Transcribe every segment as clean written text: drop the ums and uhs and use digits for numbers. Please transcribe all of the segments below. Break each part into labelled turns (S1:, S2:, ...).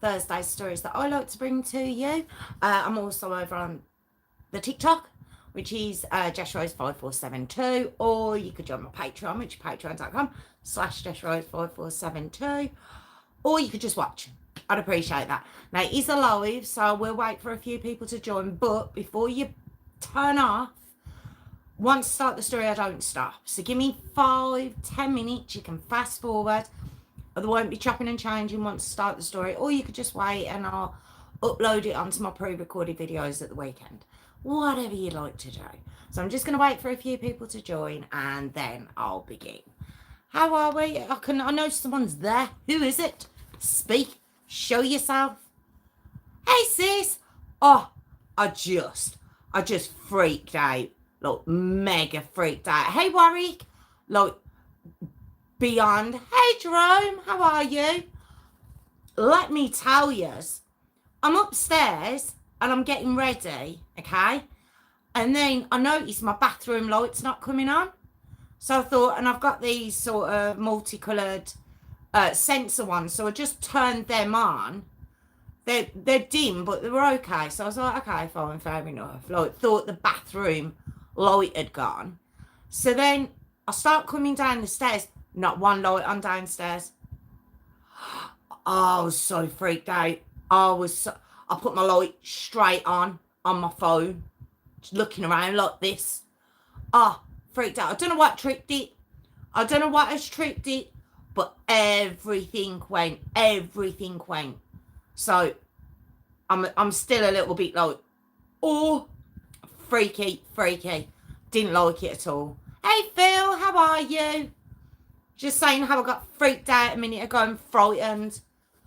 S1: Thursday stories that I like to bring to you. I'm also over on the TikTok, which is JessRose5472, or you could join my Patreon, which is patreon.com/JessRose5472, or you could just watch. I'd appreciate that. Now, it is a live, so we'll wait for a few people to join, but before you turn off, once I start the story, I don't stop. So give me 5-10 minutes. You can fast forward. There won't be chopping and changing once I start the story, or you could just wait and I'll upload it onto my pre-recorded videos at the weekend. Whatever you'd like to do. So I'm just going to wait for a few people to join and then I'll begin. How are we? I know someone's there. Who is it? Speak. Show yourself. Hey, sis. Oh, I just freaked out. Like, mega freaked out. Hey, Warwick. Like, beyond. Hey, Jerome. How are you? Let me tell you, I'm upstairs and I'm getting ready, okay? And then I noticed my bathroom light's not coming on. So I thought, and I've got these sort of multicoloured sensor ones, so I just turned them on. They're dim, but they were okay. So I was like, okay, fine, fair enough. Like, thought the bathroom light had gone. So then I start coming down the stairs. Not one light on downstairs. I was so freaked out. I put my light straight on my phone, just looking around like this. Freaked out. I don't know what tripped it. I don't know what has tripped it, but everything went. So I'm still a little bit like, oh, freaky. Didn't like it at all. Hey Phil, how are you? Just saying how I got freaked out a minute ago and frightened.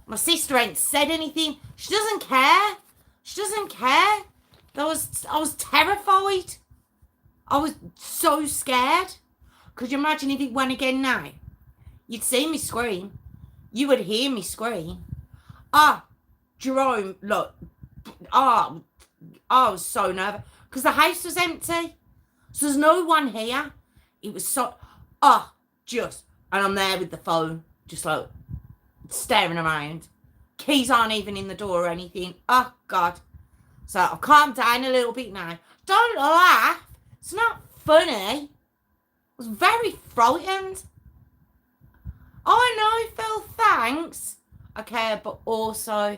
S1: My sister ain't said anything. She doesn't care. I was terrified. I was so scared. Could you imagine if it went again now? You'd see me scream. You would hear me scream. Jerome, look. I was so nervous. Because the house was empty. So there's no one here. It was so... And I'm there with the phone. Just like... staring around. Keys aren't even in the door or anything. Oh, God. So I've calmed down a little bit now. Don't laugh. It's not funny. I was very frightened. Oh, no, Phil, thanks. Okay, but also...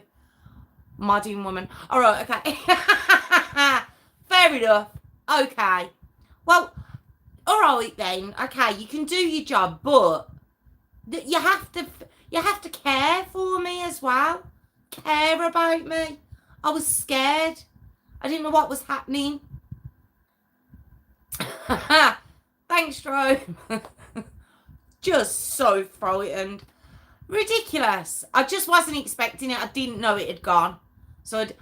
S1: modding woman. All right, okay. Fair enough. Okay. Well, all right then. Okay, you can do your job, but you have to care for me as well. Care about me. I was scared. I didn't know what was happening. Thanks, Jerome. Just so frightened. Ridiculous. I just wasn't expecting it. I didn't know it had gone. But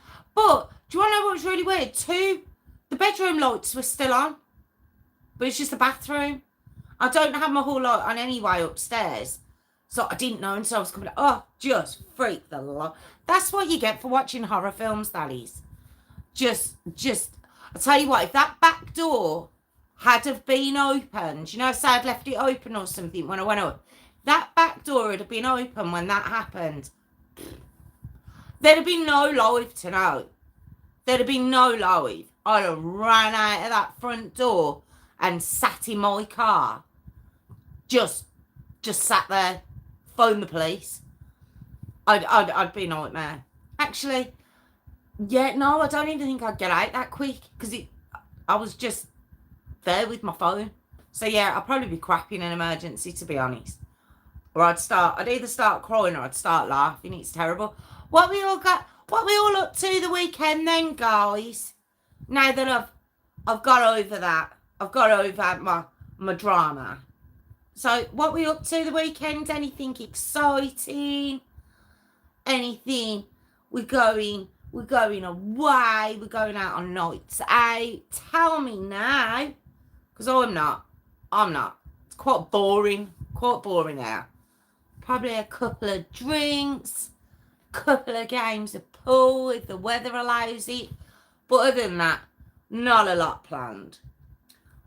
S1: do you want to know what was really weird? The bedroom lights were still on. But it's just the bathroom. I don't have my whole light on anyway upstairs. So I didn't know until I was coming out. Oh, just freak the lot. That's what you get for watching horror films, that is. Just, I'll tell you what, if that back door had have been opened, you know, say I'd left it open or something when I went up, that back door would have been open when that happened. There'd have been no live tonight. There'd have been no live. I'd have ran out of that front door and sat in my car. Just sat there, phoned the police. I'd be a nightmare. Actually, yeah, no, I don't even think I'd get out that quick because I was just there with my phone. So yeah, I'd probably be crap in an emergency, to be honest. Or I'd either start crying or I'd start laughing. It's terrible. What we all up to the weekend then, guys? Now that I've got over that. I've got over my drama. So what we up to the weekend? Anything exciting? Anything? We're going away. We're going out on nights out. Tell me now. Because I'm not. It's quite boring. Now. Probably a couple of drinks. Couple of games of pool if the weather allows it. But other than that, not a lot planned.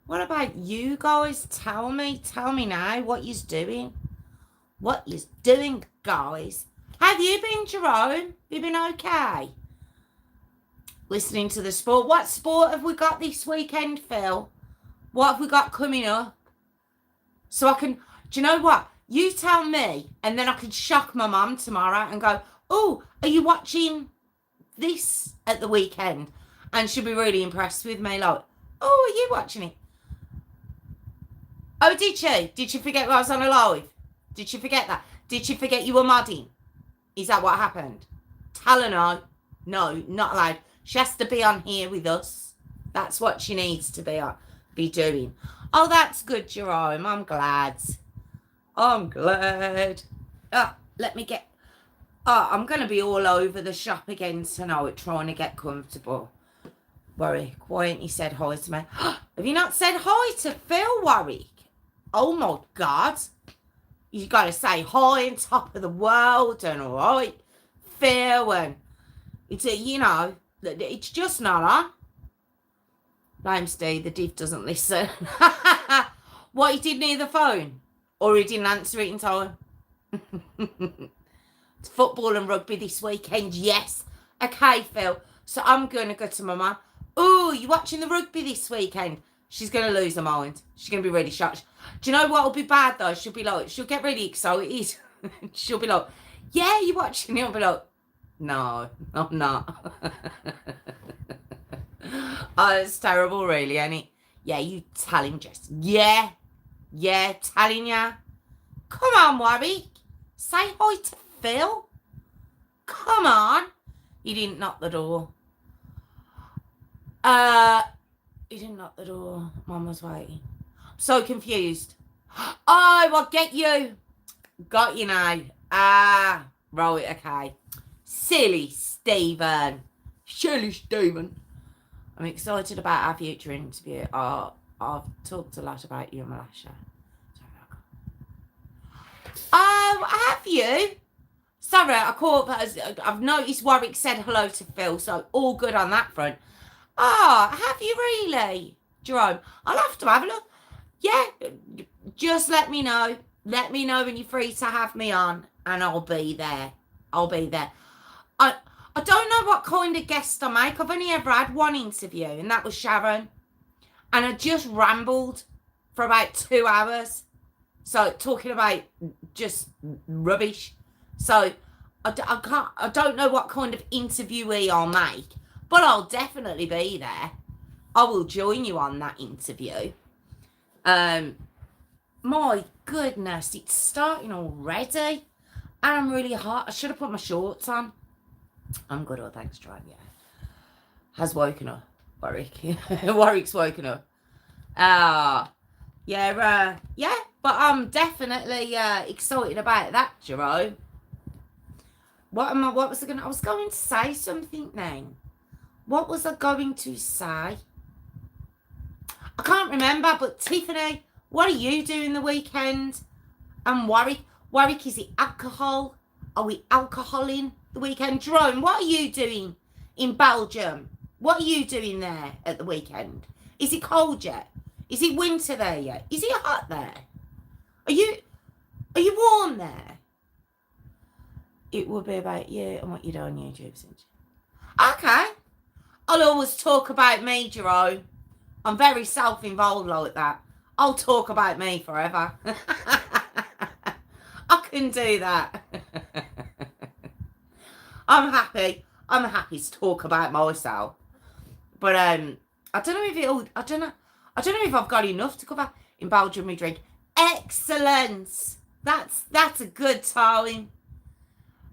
S1: What about you guys? Tell me now what you're doing. What you're doing, guys. Have you been, Jerome? You been okay? Listening to the sport. What sport have we got this weekend, Phil? What have we got coming up? So I can, do you know what? You tell me, and then I can shock my mum tomorrow and go, oh, are you watching this at the weekend? And she'll be really impressed with me, like, oh, are you watching it? Oh, did she? Did she forget I was on a live? Did she forget that? Did she forget you were modding? Is that what happened? Tell her no. No, not allowed. She has to be on here with us. That's what she needs to be doing. Oh, that's good, Jerome. I'm glad. I'm glad. Oh, let me get... Oh, I'm going to be all over the shop again tonight trying to get comfortable. Warwick, why ain't you said hi to me? Have you not said hi to Phil, Warwick? Oh, my God. You got to say hi on top of the world and all right, Phil, and it's, you know, it's just not on. Blame Steve, the div doesn't listen. What, he didn't hear the phone? Or he didn't answer it in time? It's football and rugby this weekend, yes. Okay, Phil, so I'm going to go to Mama. Oh, you watching the rugby this weekend? She's going to lose her mind. She's going to be really shocked. Do you know what will be bad, though? She'll be like, she'll get really excited. She'll be like, yeah, you watching it? I'll be like, no, I'm not. Oh, it's terrible, really, ain't it? Yeah, you tell him, Jess. Yeah, telling ya. Come on, Warwick. Say hi to Phil. Come on. He didn't knock the door. He didn't knock the door. Mum was waiting. I'm so confused. Oh, I'll get you. Got you now. Ah, right, okay. Silly Stephen. I'm excited about our future interview. I've talked a lot about you in my last show. Oh, have you? Sorry, I caught, but I've noticed Warwick said hello to Phil, so all good on that front. Oh, have you really? Jerome, I'll have to have a look. Yeah, just let me know. Let me know when you're free to have me on, and I'll be there. I don't know what kind of guest I make. I've only ever had one interview, and that was Sharon. And I just rambled for about 2 hours. So, talking about just rubbish. So, I don't know what kind of interviewee I'll make. But I'll definitely be there. I will join you on that interview. My goodness, it's starting already. And I'm really hot. I should have put my shorts on. I'm good, thanks, John, yeah. Has woken up, Warwick. Warwick's woken up. Yeah, but I'm definitely excited about that, Jerome. I was going to say something then. What was I going to say? I can't remember, but Tiffany, what are you doing the weekend? And Warwick, is it alcohol? Are we alcoholing the weekend? Jerome, what are you doing in Belgium? What are you doing there at the weekend? Is it cold yet? Is it winter there yet? Is it hot there? Are you warm there? It will be about you and what you do on YouTube, since. Okay. I'll always talk about me, Jerome. I'm very self-involved like that. I'll talk about me forever. I can do that. I'm happy to talk about myself. But I don't know if I've got enough to cover. In Belgium we drink. Excellent. That's a good time.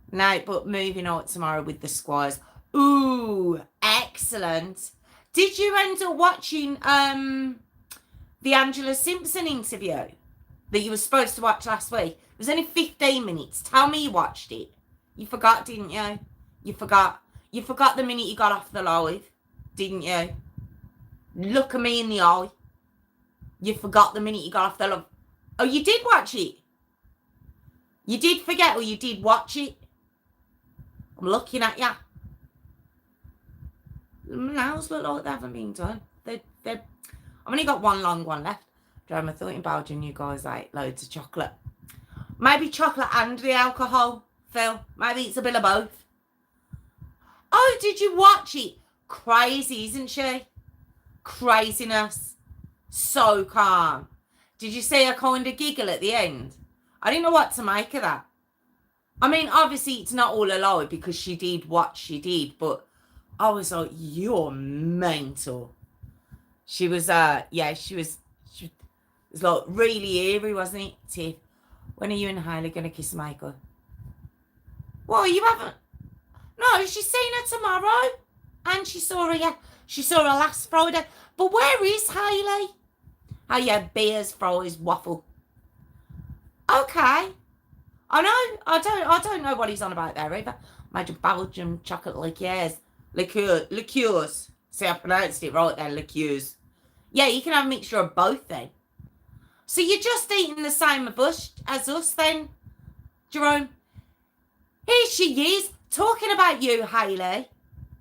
S1: No, but moving on tomorrow with the squires. Ooh, excellent. Did you end up watching the Angela Simpson interview that you were supposed to watch last week? It was only 15 minutes. Tell me you watched it. You forgot, didn't you? You forgot the minute you got off the live, didn't you? Look at me in the eye. You forgot the minute you got off the live. Oh, you did watch it? You did forget, or you did watch it? I'm looking at you. Nails look like they haven't been done. I've only got one long one left. I thought in Belgium you guys ate loads of chocolate. Maybe chocolate and the alcohol, Phil. Maybe it's a bit of both. Oh, did you watch it? Crazy, isn't she? Craziness. So calm. Did you see her kind of giggle at the end? I didn't know what to make of that. I mean, obviously it's not all a lie because she did what she did, but I was like, you're mental. She was, she was like really eerie, wasn't it, Tiff? When are you and Hayley going to kiss Michael? Well, you haven't. No, she's seen her tomorrow. And she saw her last Friday. But where is Hayley? Oh, yeah, beers, fries, waffle. Okay. I know. I don't know what he's on about there either. Imagine Belgian chocolate liqueurs. Liqueurs. See, I pronounced it right there, liqueurs. Yeah, you can have a mixture of both then. So you're just eating the same as us then, Jerome? Here she is, talking about you, Hayley.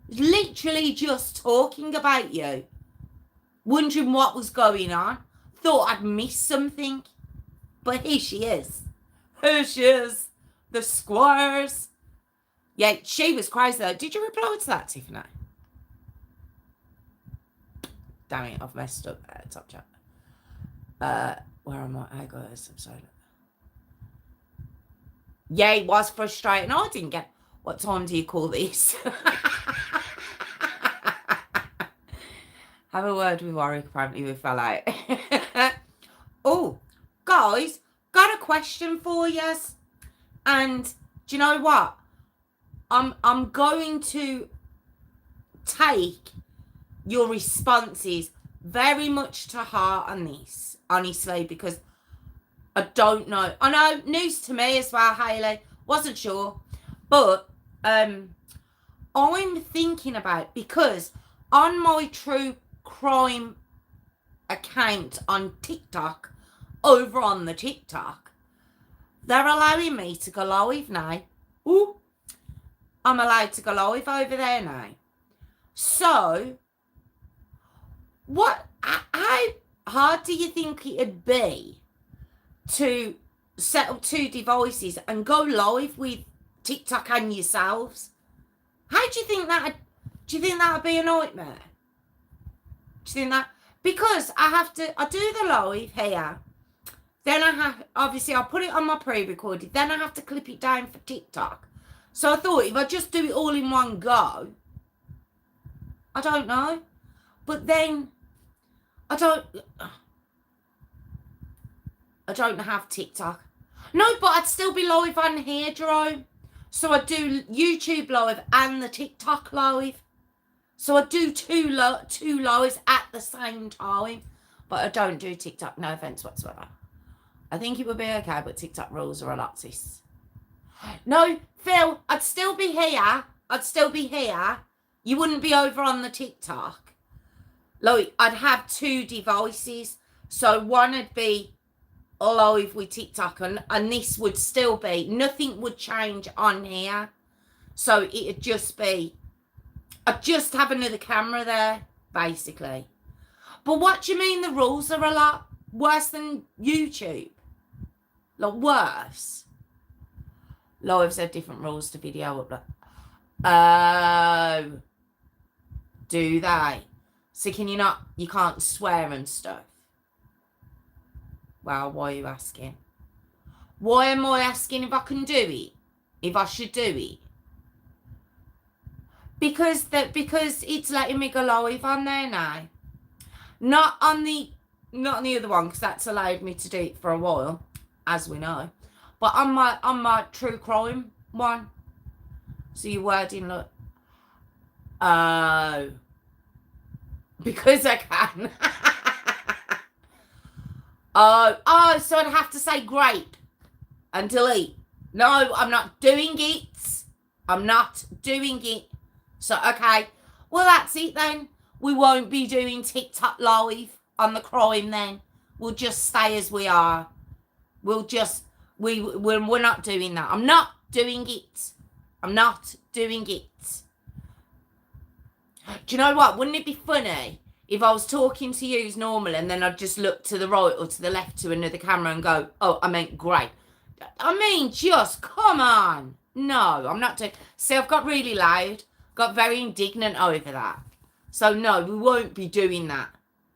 S1: Literally just talking about you. Wondering what was going on. Thought I'd missed something. But here she is. Here she is. The squires. Yeah, she was crazy though. Did you reply to that, Tiffany? Damn it, I've messed up top chat. Where am I? I got a subside. Yeah, it was frustrating. I didn't get. What time do you call this? Have a word with Warwick. Apparently we fell out. Oh, guys, got a question for you. And do you know what? I'm going to take your responses very much to heart on this, honestly, because I don't know. I know, news to me as well, Hayley. Wasn't sure. But I'm thinking about, because on my true crime account on TikTok, over on the TikTok, they're allowing me to go live now. Ooh, I'm allowed to go live over there now. So, how hard do you think it'd be to set up 2 devices and go live with TikTok and yourselves? How do you think that would be a nightmare? Do you think that? Because I do the live here, then I'll put it on my pre-recorded, then I have to clip it down for TikTok. So I thought if I just do it all in one go, I don't know. But then I don't have TikTok. No, but I'd still be live on here, Jerome. So I do YouTube live and the TikTok live. So I do two lives at the same time. But I don't do TikTok. No offense whatsoever. I think it would be okay, but TikTok rules are a lot, sis. No, Phil, I'd still be here. You wouldn't be over on the TikTok. Like, I'd have 2 devices. So one would be live with TikTok and this would still be, nothing would change on here. So it'd just be, I'd just have another camera there, basically. But what do you mean the rules are a lot worse than YouTube? Like, worse? Lives have different rules to video upload. Oh. Do they? So you can't swear and stuff? Well, why are you asking? Why am I asking if I can do it? If I should do it? Because it's letting me go live on there now. Not on the other one, because that's allowed me to do it for a while, as we know. But on my true crime one. So your wording, look. Oh. Because I can. Oh, so I'd have to say grape and delete. No, I'm not doing it. I'm not doing it. So, okay. Well, that's it then. We won't be doing TikTok live on the crime then. We'll just stay as we are. We're not doing that. I'm not doing it. I'm not doing it. Do you know what? Wouldn't it be funny if I was talking to you as normal and then I'd just look to the right or to the left to another camera and go, oh, I meant great. I mean, just come on. No, I'm not doing. See, I've got really loud, got very indignant over that. So no, we won't be doing that.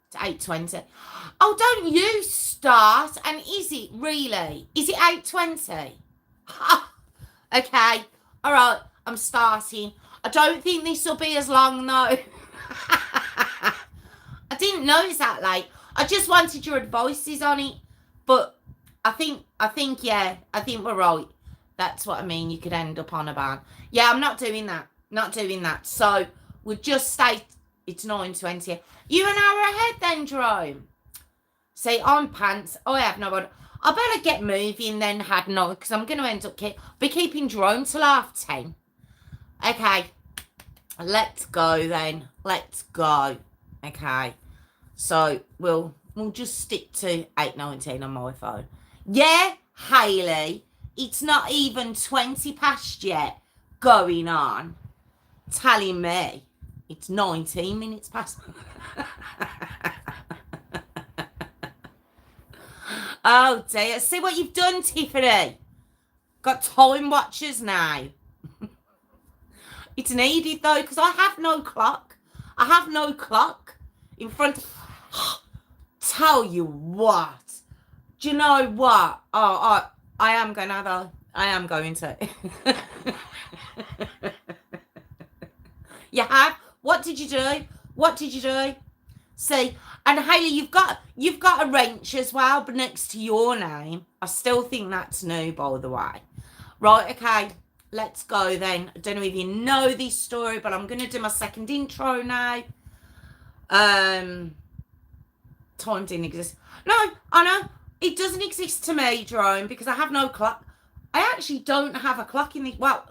S1: It's 8:20. Oh, don't you start? And is it really? Is it 8:20? Okay, all right. I'm starting. I don't think this will be as long though. I didn't know it's that late. I just wanted your advices on it, but I think yeah, I think we're right. That's what I mean. You could end up on a ban. Yeah, I'm not doing that. Not doing that. So we'll just stay. It's 9:20. You an hour ahead then, Jerome? See, on pants. I have no one. I better get moving then, hadn't I? Because I'm going to end up be keeping Jerome till 10:30. Okay. Let's go then. Let's go. Okay. So we'll just stick to 8:19 on my phone. Yeah, Hayley. It's not even 20 past yet going on. Telling me it's 19 minutes past. Oh dear. See what you've done, Tiffany. Got time watchers now. It's needed though, because I have no clock. I have no clock in front of... Tell you what. Do you know what? Oh, I am going to though. I am going to. You have? What did you do? What did you do? See, and Hayley, you've got a wrench as well, but next to your name. I still think that's new, by the way. Right, okay. Let's go then. I don't know if you know this story, but I'm going to do my second intro now. Time didn't exist. No, I know. It doesn't exist to me, Jerome, because I have no clock. I actually don't have a clock in the... Well,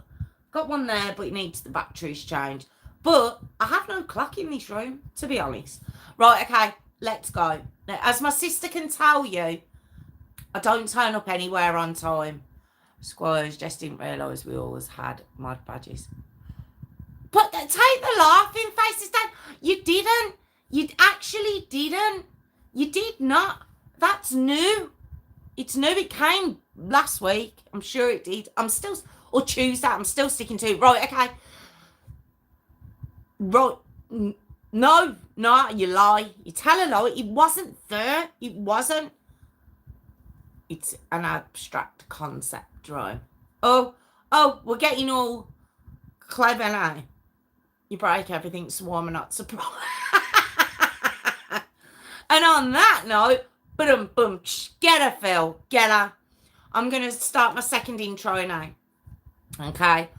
S1: got one there, but it needs the batteries changed. But I have no clock in this room, to be honest. Right, okay, let's go. Now, as my sister can tell you, I don't turn up anywhere on time. Squires just didn't realise we always had mod badges. But take the laughing faces down. You didn't. You actually didn't. You did not. That's new. It's new. It came last week. I'm sure it did. Or Tuesday. I'm still sticking to it. Right, okay. Right. No, you lie. You tell a lie. It wasn't there. It wasn't. It's an abstract concept, right? Oh, we're getting all clever now. You break everything, so why am I not surprised? And on that note, boom, get her, Phil, get her. I'm going to start my second intro now. Okay?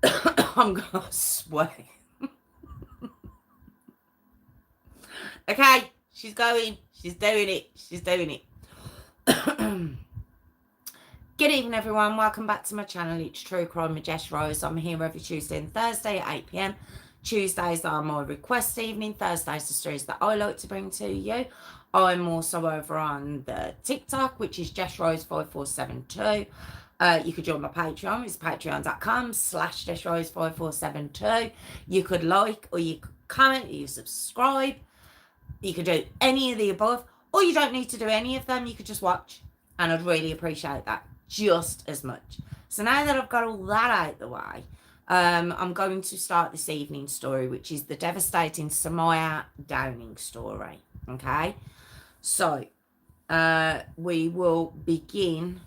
S1: I'm going to swear. Okay, she's going. She's doing it. She's doing it. Good evening, everyone. Welcome back to my channel. It's True Crime with Jess Rose. I'm here every Tuesday and Thursday at 8 p.m. Tuesdays are my request evening. Thursdays the stories that I like to bring to you. I'm also over on the TikTok, which is Jess Rose 5472. You could join my Patreon. It's patreon.com/Jess Rose 5472. You could like, or you could comment, or you subscribe. You could do any of the above, or you don't need to do any of them. You could just watch, and I'd really appreciate that just as much. So now that I've got all that out of the way, I'm going to start this evening's story, which is the devastating Samiah Downing story. Okay, so we will begin.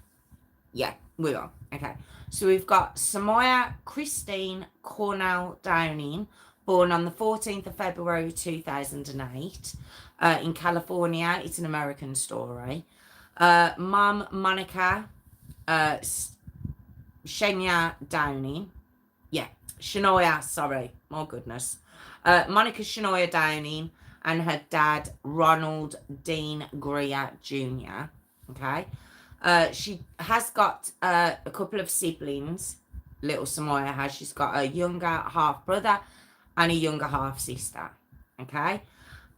S1: Yeah, we are. Okay, so we've got Samiah Christine Cornell Downing, born on the 14th of February 2008 in California. It's an American story. Mum Monicka Shania Downing. Yeah, Shania, sorry. My goodness. Monicka Shania Downing and her dad, Ronald Dean Greer Jr. Okay. She has got a couple of siblings. Little Samiah has. She's got a younger half brother and a younger half sister. Okay.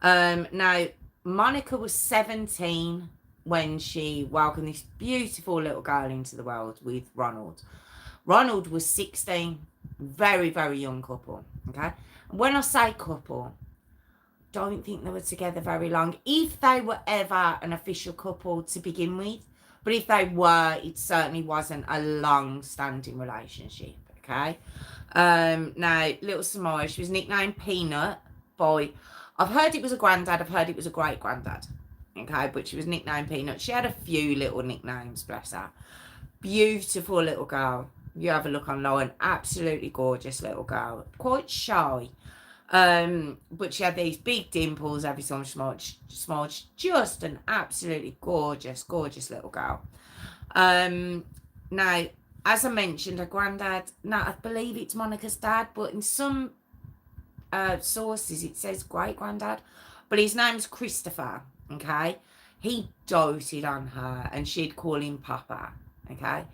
S1: Now, Monicka was 17 when she welcomed this beautiful little girl into the world with Ronald. Ronald was 16. Very, very young couple. Okay. When I say couple, don't think they were together very long. If they were ever an official couple to begin with, But if they were, it certainly wasn't a long-standing relationship, okay? Now, little Samiah, she was nicknamed Peanut by, I've heard it was a granddad, I've heard it was a great-granddad, okay? But she was nicknamed Peanut. She had a few little nicknames, bless her. Beautiful little girl. You have a look online, absolutely gorgeous little girl. Quite shy. But she had these big dimples every time she smiled. Just an absolutely gorgeous, gorgeous little girl. Now, as I mentioned, her granddad, now I believe it's Monica's dad, but in some sources it says great granddad, but his name's Christopher, okay? He doted on her and she'd call him Papa, okay?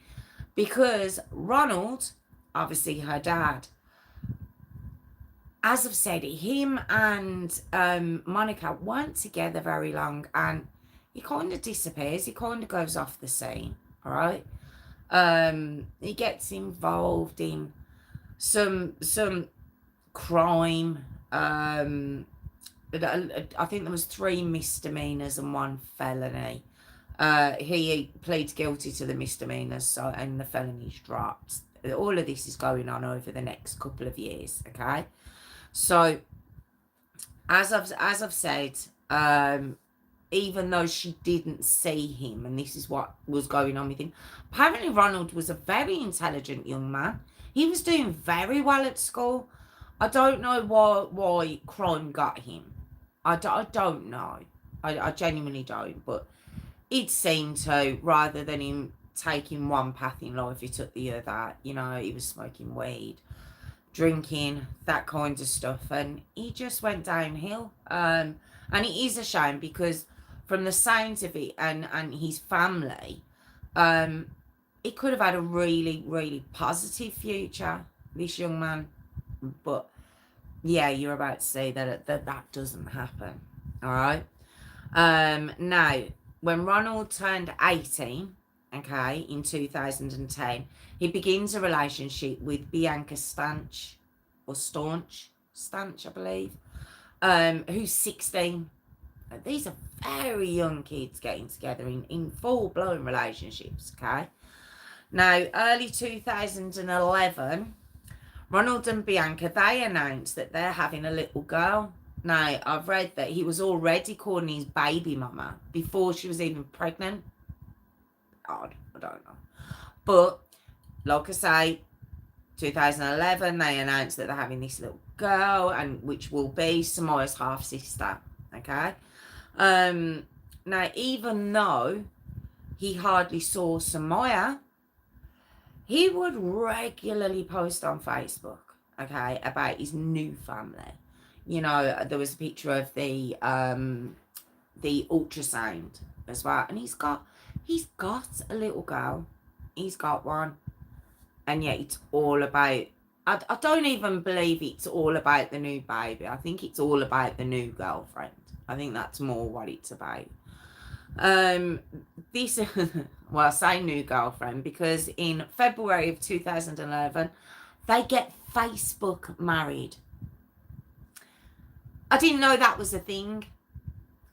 S1: Because Ronald, obviously her dad, as I've said, him and Monicka weren't together very long, and he kind of disappears. He kind of goes off the scene, all right? He gets involved in some crime. I think there was 3 misdemeanors and 1 felony. He pleads guilty to the misdemeanors, so and the felonies dropped. All of this is going on over the next couple of years, okay? So, as I've said, even though she didn't see him, and this is what was going on with him, apparently Ronald was a very intelligent young man. He was doing very well at school. I don't know why crime got him. I don't know. I genuinely don't. But it seemed to, rather than him taking one path in life, he took the other. You know, he was smoking weed, drinking, that kind of stuff, and he just went downhill. And it is a shame because from the sounds of it and his family, he could have had a really, really positive future, this young man. But yeah, you're about to see that doesn't happen. All right. Now, when Ronald turned 18, okay, in 2010, he begins a relationship with Bianca Stanch, I believe, who's 16. These are very young kids getting together in full-blown relationships, okay? Now, early 2011, Ronald and Bianca, they announced that they're having a little girl. Now, I've read that he was already calling his baby mama before she was even pregnant. Odd, I don't know. But, like I say, 2011, they announced that they're having this little girl, and which will be Samiah's half-sister, okay? Now, even though he hardly saw Samiah, he would regularly post on Facebook, okay, about his new family. You know, there was a picture of the ultrasound as well, and he's got a little girl. He's got one, and yet it's all about. I don't even believe it's all about the new baby. I think it's all about the new girlfriend. I think that's more what it's about. This, well, I say new girlfriend because in February of 2011, they get Facebook married. I didn't know that was a thing.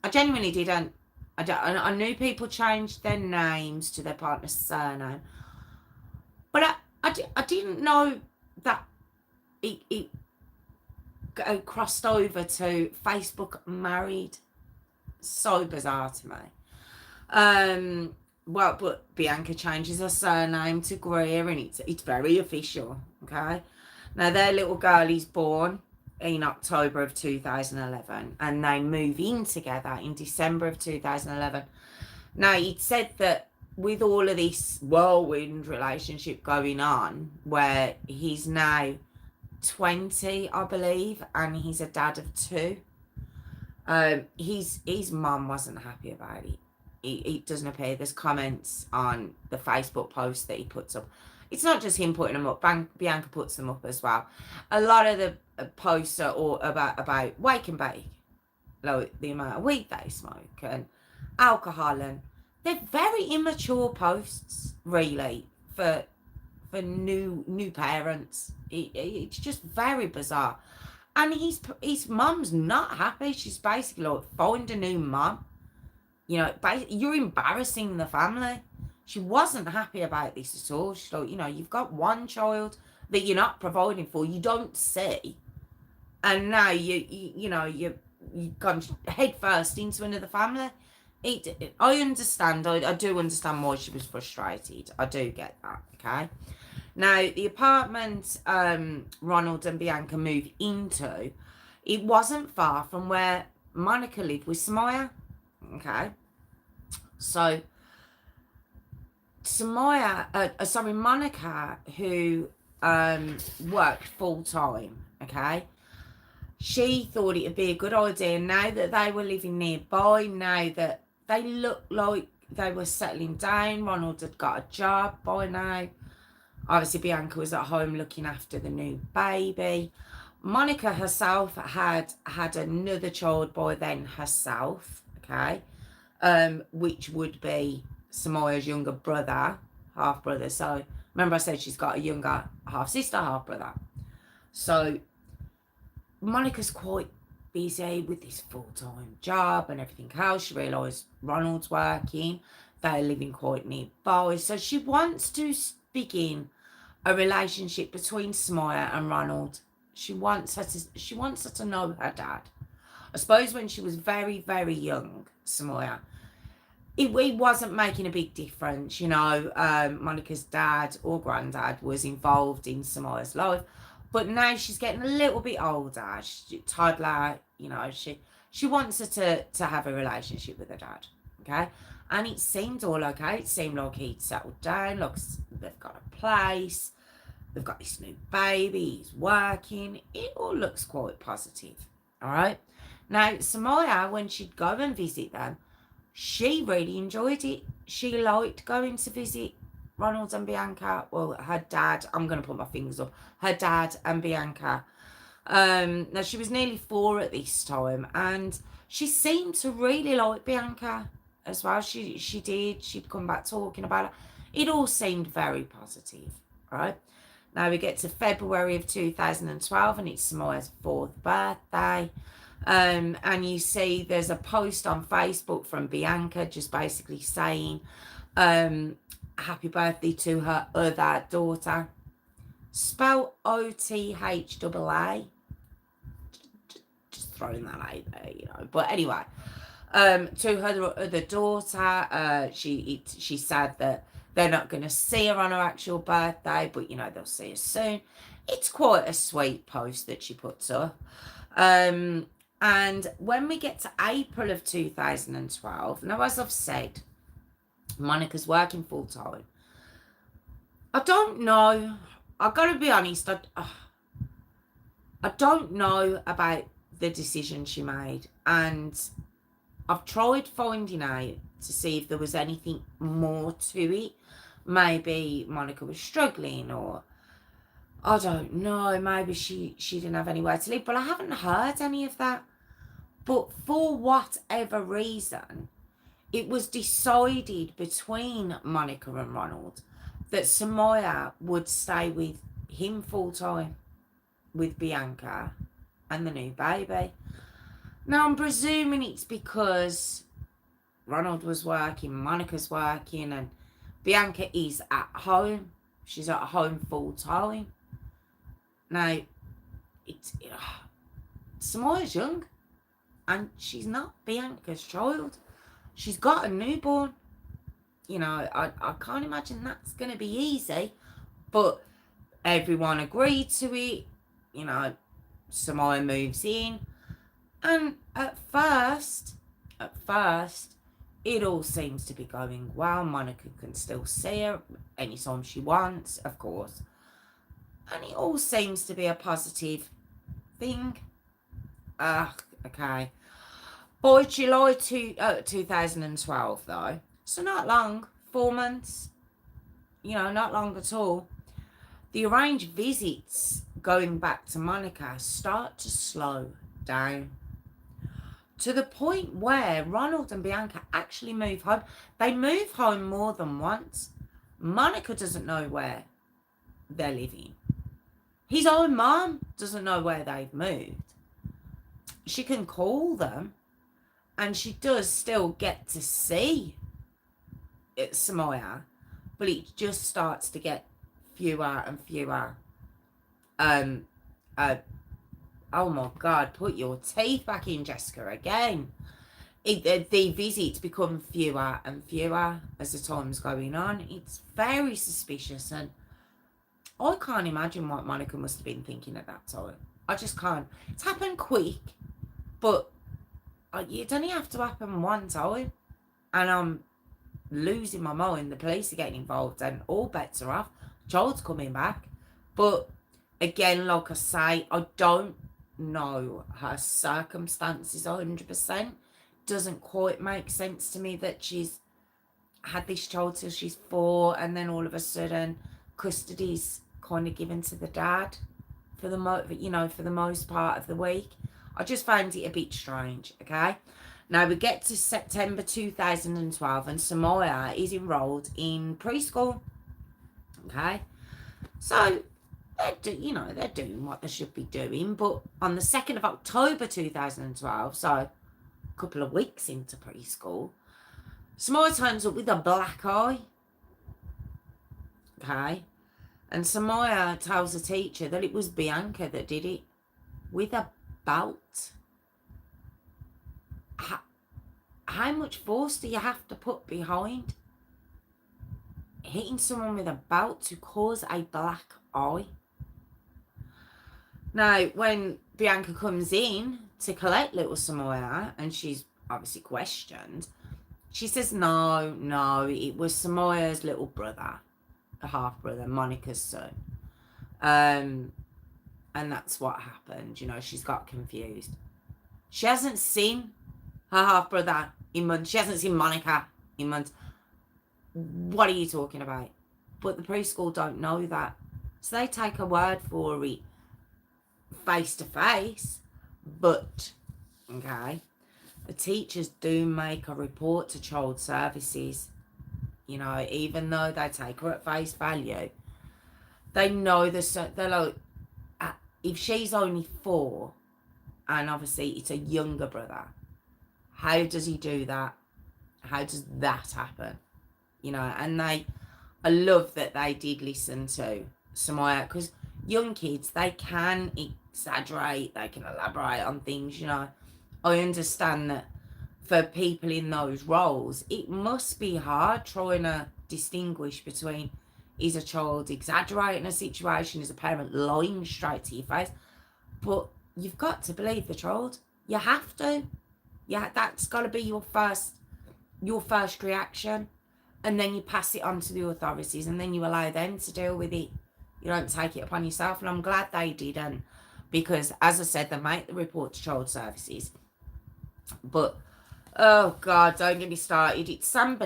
S1: I genuinely didn't. I knew people changed their names to their partner's surname, but I didn't know that it crossed over to Facebook married. So bizarre to me. Well, but Bianca changes her surname to Greer, and it's very official, okay? Now, their little girl is born in October of 2011, and they move in together in December of 2011. Now, it said that with all of this whirlwind relationship going on, where he's now 20, I believe, and he's a dad of 2, his mum wasn't happy about it. It doesn't appear. There's comments on the Facebook post that he puts up. It's not just him putting them up. Bianca puts them up as well. A lot of the posts are all about wake and bake, like the amount of weed they smoke and alcohol, and they're very immature posts, really, for new parents. It's just very bizarre. And his mum's not happy. She's basically like, find a new mum. You know, you're embarrassing the family. She wasn't happy about this at all. She thought, you've got one child that you're not providing for, you don't see, and now you've gone head first into another family. I understand. I do understand why she was frustrated. I do get that. Okay. Now the apartment Ronald and Bianca moved into, it wasn't far from where Monicka lived with Samiah. Okay. So Monicka, who worked full time, okay, she thought it would be a good idea, now that they were living nearby, now that they looked like they were settling down, Ronald had got a job by now. Obviously, Bianca was at home looking after the new baby. Monicka herself had another child by then herself, okay, which would be Samiah's younger brother, half brother. So remember I said she's got a younger half sister, half brother. So Monicka's quite busy with this full-time job and everything else. She realised Ronald's working. They're living quite nearby. So she wants to begin a relationship between Samiah and Ronald. She wants her to know her dad. I suppose when she was very, very young, Samiah, it wasn't making a big difference, Monica's dad or granddad was involved in Samiah's life. But now she's getting a little bit older, she's a toddler, she wants her to have a relationship with her dad, okay? And it seemed all okay. It seemed like he'd settled down, like they've got a place, they've got this new baby, he's working. It all looks quite positive, all right? Now, Samiah, when she'd go and visit them, she really enjoyed it. She liked going to visit Ronald and Bianca. Well, her dad, I'm going to put my fingers up, her dad and Bianca. Now, she was nearly 4 at this time, and she seemed to really like Bianca as well. She did. She'd come back talking about it. It all seemed very positive, right? Now we get to February of 2012, and it's Samiah's 4th birthday. And you see there's a post on Facebook from Bianca just basically saying happy birthday to her other daughter. Spell OTHAA. Just throwing that out there, But anyway, to her other daughter, she said that they're not going to see her on her actual birthday, but they'll see her soon. It's quite a sweet post that she puts up. And when we get to April of 2012, now as I've said, Monica's working full time. I don't know. I've got to be honest. I don't know about the decision she made, and I've tried finding out to see if there was anything more to it. Maybe Monicka was struggling, or I don't know, maybe she didn't have anywhere to live, but I haven't heard any of that. But for whatever reason, it was decided between Monicka and Ronald that Samiah would stay with him full time, with Bianca and the new baby. Now, I'm presuming it's because Ronald was working, Monica's working, and Bianca is at home. She's at home full time. Now, Samiah's young, and she's not Bianca's child. She's got a newborn. I can't imagine that's going to be easy, but everyone agreed to it. Samiah moves in, and at first, it all seems to be going well. Monicka can still see her anytime she wants, of course. And it all seems to be a positive thing. Okay. By July 2012, though, so not long, 4 months, not long at all, the arranged visits going back to Monicka start to slow down, to the point where Ronald and Bianca actually move home. They move home more than once. Monicka doesn't know where they're living. His own mom doesn't know where they've moved. She can call them, and she does still get to see Samiah, but it just starts to get fewer and fewer. Um, uh, oh my God, put your teeth back in, Jessica, again. The visits become fewer and fewer as the time's going on. It's very suspicious, and I can't imagine what Monicka must have been thinking at that time. I just can't. It's happened quick, but it only have to happen one time, and I'm losing my mind. The police are getting involved, and all bets are off. Child's coming back, but again, like I say, I don't know her circumstances 100%. Doesn't quite make sense to me that she's had this child till she's 4, and then all of a sudden custody's kind of given to the dad for the for the most part of the week. I just found it a bit strange. Okay, now we get to September 2012, and Samiah is enrolled in preschool. Okay, so they're doing what they should be doing. But on the 2nd of October 2012, so a couple of weeks into preschool, Samiah turns up with a black eye. Okay, and Samiah tells the teacher that it was Bianca that did it with a belt. How much force do you have to put behind hitting someone with a belt to cause a black eye? Now, when Bianca comes in to collect little Samiah, and she's obviously questioned, she says, no, it was Samiah's little brother, a half-brother, Monica's son. And that's what happened. She's got confused. She hasn't seen her half-brother in months. She hasn't seen Monicka in months. What are you talking about? But the preschool don't know that. So they take her word for it face to face. But, okay, the teachers do make a report to child services. Even though they take her at face value, they know they're like, if she's only 4, and obviously it's a younger brother, how does he do that? How does that happen? And I love that they did listen to Samiah, because young kids, they can exaggerate, they can elaborate on things. I understand that for people in those roles, it must be hard trying to distinguish between, is a child exaggerating a situation, is a parent lying straight to your face? But you've got to believe the child. You have to. Yeah, that's got to be your first reaction, and then you pass it on to the authorities, and then you allow them to deal with it. You don't take it upon yourself, and I'm glad they didn't, because as I said, they make the report to child services. But oh God, don't get me started. It's San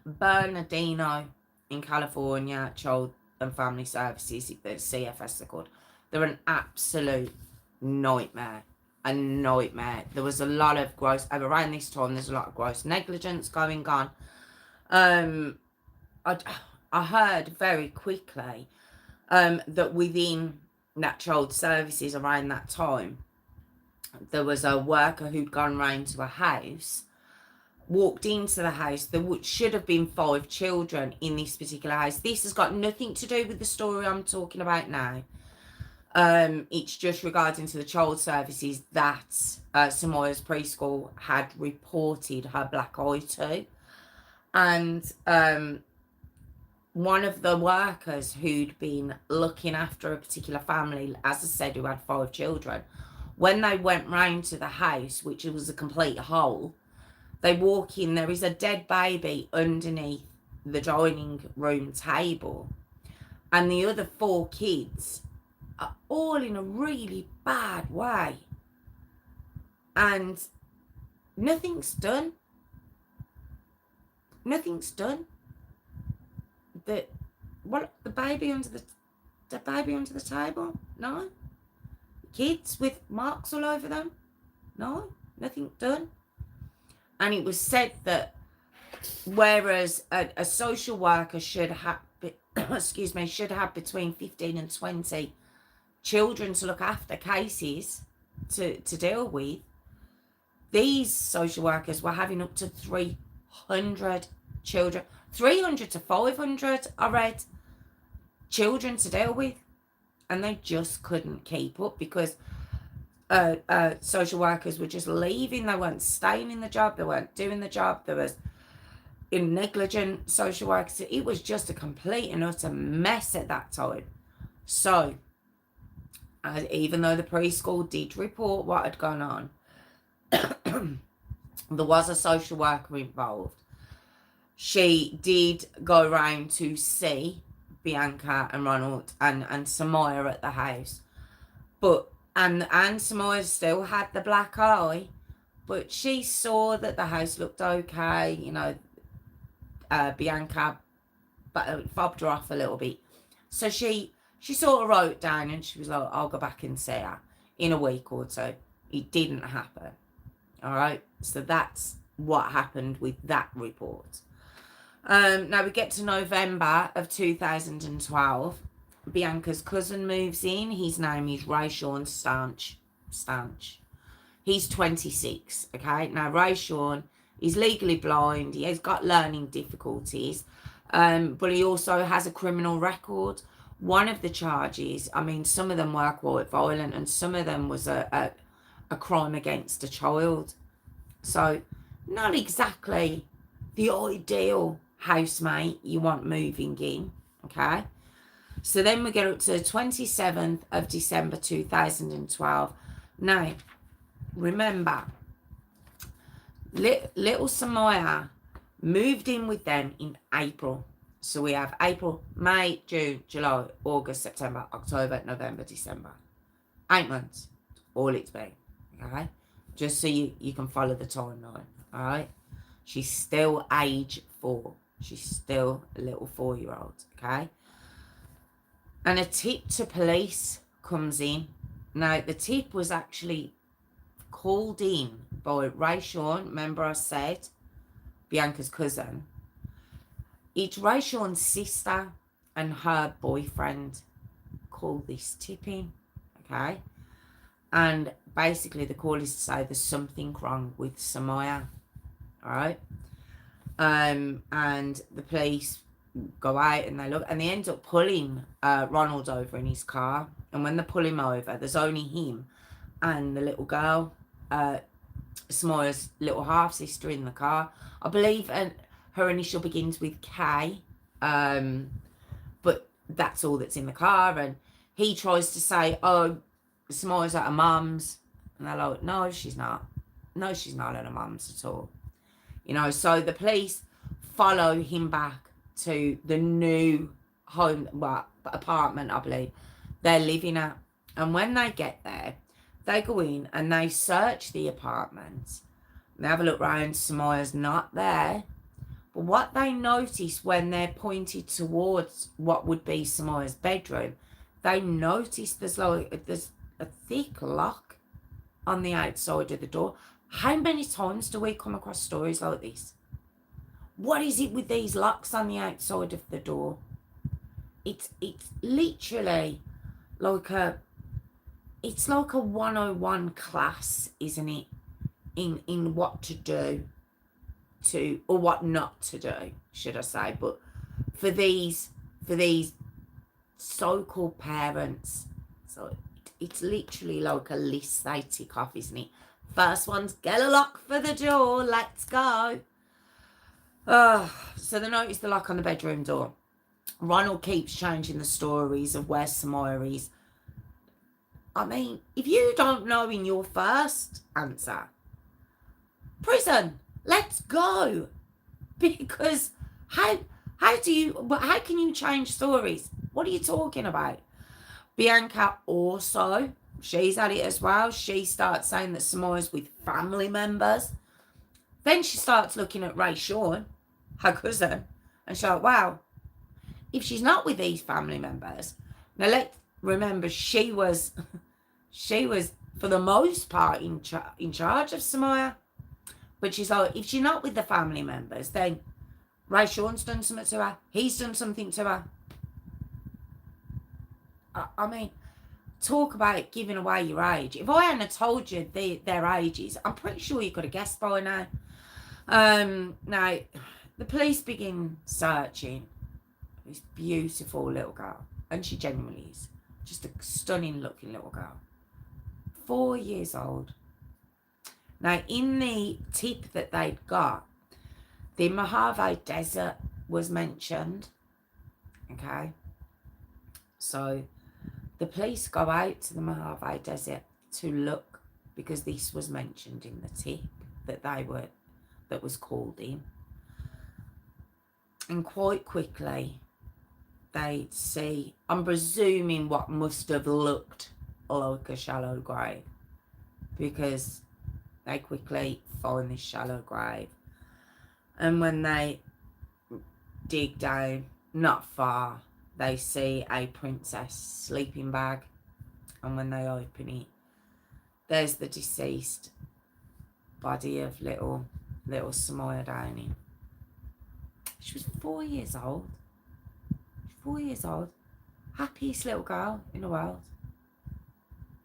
S1: Bernardino in California, Child and Family Services, the CFS they're called. They're an absolute nightmare. A nightmare. There was a lot of around this time, there's a lot of gross negligence going on. I heard very quickly that within that child services around that time, there was a worker who'd gone round to a house, walked into the house. There should have been 5 children in this particular house. This has got nothing to do with the story I'm talking about now. It's just regarding to the child services that Samiah's preschool had reported her black eye to. And one of the workers who'd been looking after a particular family, as I said, who had 5 children, when they went round to the house, which was a complete hole, they walk in, there is a dead baby underneath the dining room table, and the other 4 kids are all in a really bad way, and nothing's done. The baby under the table? No. Kids with marks all over them? No, nothing done. And it was said that whereas a social worker should have between 15 and 20 children to look after, cases to deal with, these social workers were having up to 300 children, 300 to 500, I read, children to deal with. And they just couldn't keep up because social workers were just leaving. They weren't staying in the job. They weren't doing the job. There was negligent social workers. It was just a complete and utter mess at that time. So, even though the preschool did report what had gone on, there was a social worker involved. She did go around to see Bianca and Ronald and Samiah at the house. But and Samiah still had the black eye, but she saw that the house looked okay, you know. Bianca fobbed her off a little bit. So she sort of wrote down and she was like, I'll go back and see her in a week or two. It didn't happen. All right. So that's what happened with that report. Now we get to November of 2012. Bianca's cousin moves in. His name is Rayshawn Stanch. He's 26. Okay. Now Rayshawn is legally blind. He has got learning difficulties. But he also has a criminal record. One of the charges, I mean, some of them were quite violent and some of them was a crime against a child. So not exactly the ideal housemate you want moving in, okay? So then we get up to the 27th of December 2012. Now, remember, little Samiah moved in with them in April. So we have April, May, June, July, August, September, October, November, December. 8 months, all it's been, okay? Just so you can follow the timeline, all right? She's still age 4. She's still a little 4-year-old, okay? And a tip to police comes in. Now, the tip was actually called in by Rayshawn. Remember I said Bianca's cousin. It's Rayshawn's sister and her boyfriend called this tip in, okay? And basically the call is to say there's something wrong with Samiah, all right? And the police go out and they look and they end up pulling Ronald over in his car. And when they pull him over, there's only him and the little girl, Samiah's little half-sister in the car. I believe her initial begins with K, but that's all that's in the car. And he tries to say, oh, Samiah's at her mum's. And they're like, no, she's not. No, she's not at her mum's at all. You know, so the police follow him back to the new home, apartment, I believe, they're living at. And when they get there, they go in and they search the apartment. They have a look around. Samiah's not there. But what they notice when they're pointed towards what would be Samiah's bedroom, they notice there's a thick lock on the outside of the door. How many times do we come across stories like this? What is it with these locks on the outside of the door? It's literally like a 101 class, isn't it? In what to do or what not to do, should I say. But for these so-called parents, so it's literally like a list they tick off, isn't it? First one's get a lock for the door, let's go. So they notice the lock on the bedroom door. Ronald keeps changing the stories of where Samiah is. I mean, if you don't know in your first answer, prison, let's go. Because how can you change stories? What are you talking about? Bianca also, she's at it as well. She starts saying that Samiah's with family members. Then she starts looking at Rayshawn, her cousin, and she's like, wow, if she's not with these family members. Now let's remember she was for the most part in charge of Samiah. But she's like, if she's not with the family members, then Rayshawn's done something to her. He's done something to her. I mean, talk about giving away your age. If I hadn't told you their ages, I'm pretty sure you could have guessed by now. Now, The police begin searching this beautiful little girl, and she genuinely is just a stunning looking little girl. 4 years old. Now, in the tip that they'd got, the Mojave Desert was mentioned. Okay. So the police go out to the Mojave Desert to look because this was mentioned in the tip that was called in. And quite quickly, they see, I'm presuming, what must have looked like a shallow grave, because they quickly find this shallow grave. And when they dig down not far, they see a princess sleeping bag. And when they open it, there's the deceased body of little Samiah down in. She was 4 years old. 4 years old. Happiest little girl in the world.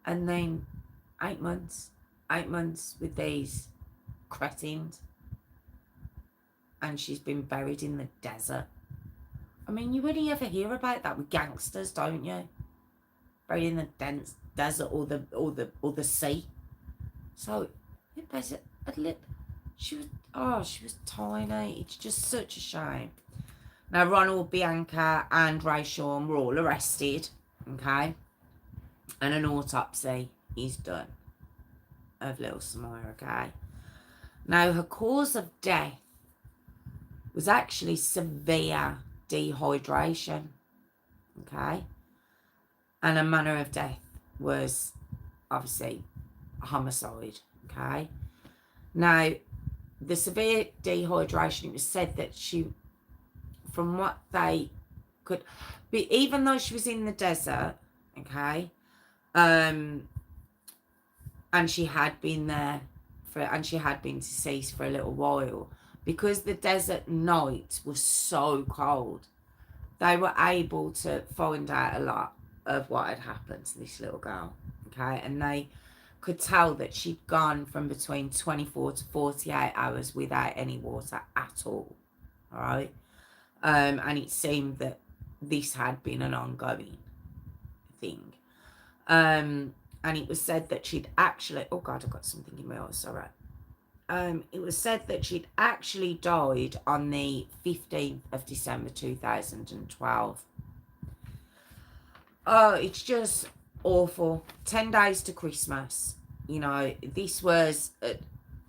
S1: And then 8 months. 8 months with these cretins. And she's been buried in the desert. I mean, you only ever hear about that with gangsters, don't you? Buried in the dense desert or the sea. So she was tiny. It's just such a shame. Now, Ronald, Bianca, and Ray Sean were all arrested, okay? And an autopsy is done of little Samiah, okay? Now, her cause of death was actually severe dehydration, okay? And her manner of death was obviously a homicide, okay? Now, the severe dehydration, it was said that she, from what they could, but even though she was in the desert, okay, and she had been there and she had been deceased for a little while, because the desert night was so cold, they were able to find out a lot of what had happened to this little girl, okay, and they could tell that she'd gone from between 24 to 48 hours without any water at all right? And it seemed that this had been an ongoing thing. And it was said that she'd actually, oh God, I've got something in my eye, sorry. It was said that she'd actually died on the 15th of December 2012. Oh, it's just awful. 10 days to Christmas. You know, this was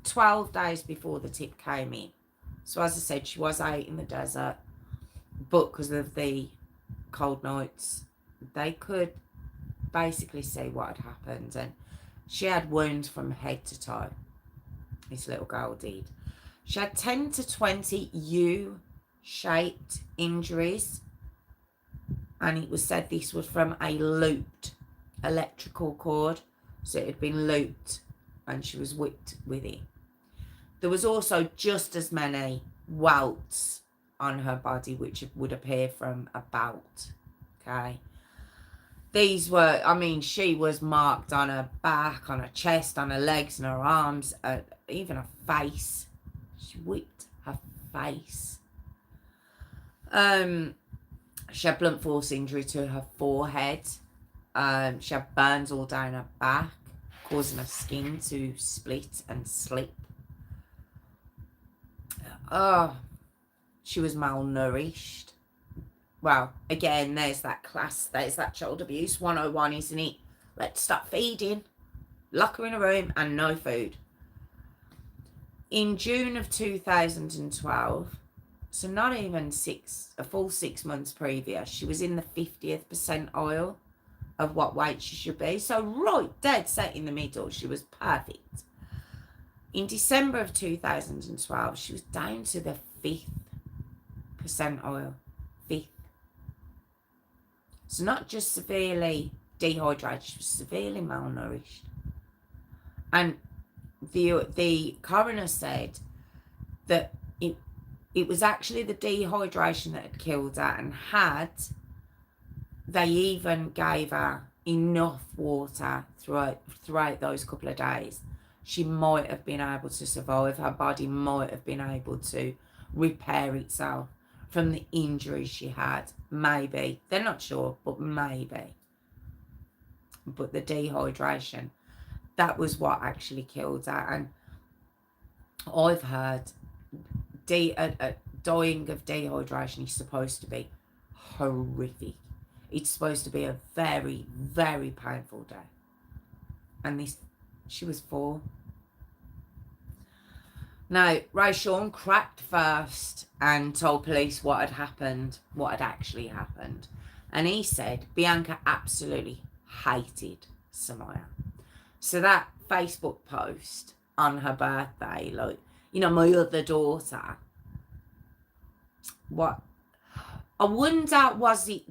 S1: 12 days before the tip came in. So as I said, she was out in the desert, but because of the cold nights, they could basically see what had happened. And she had wounds from head to toe. This little girl did. She had 10 to 20 U-shaped injuries. And it was said this was from a looped electrical cord. So it had been looped and she was whipped with it. There was also just as many welts on her body, which would appear from a bout. Okay. These were, I mean, she was marked on her back, on her chest, on her legs and her arms, even her face. She whipped her face. She had blunt force injury to her forehead. She had burns all down her back, causing her skin to split and slip. She was malnourished. Well, again, there's that child abuse 101, isn't it? Let's stop feeding, lock her in a room, and no food. In June of 2012, so not even a full 6 months previous, she was in the 50th percentile of what weight she should be. So right dead set in the middle. She was perfect. In December of 2012, she was down to the 5th percentile. 5th. So not just severely dehydrated, she was severely malnourished. And the coroner said that it was actually the dehydration that had killed her, and they even gave her enough water throughout those couple of days, she might have been able to survive. Her body might have been able to repair itself from the injuries she had. Maybe. They're not sure, but maybe. But the dehydration, that was what actually killed her. And I've heard dying of dehydration is supposed to be horrific. It's supposed to be a very, very painful day. And this, she was 4. Now, Rayshawn cracked first and told police what had happened, what had actually happened. And he said Bianca absolutely hated Samiah. So that Facebook post on her birthday, like, you know, my other daughter, what, I wonder,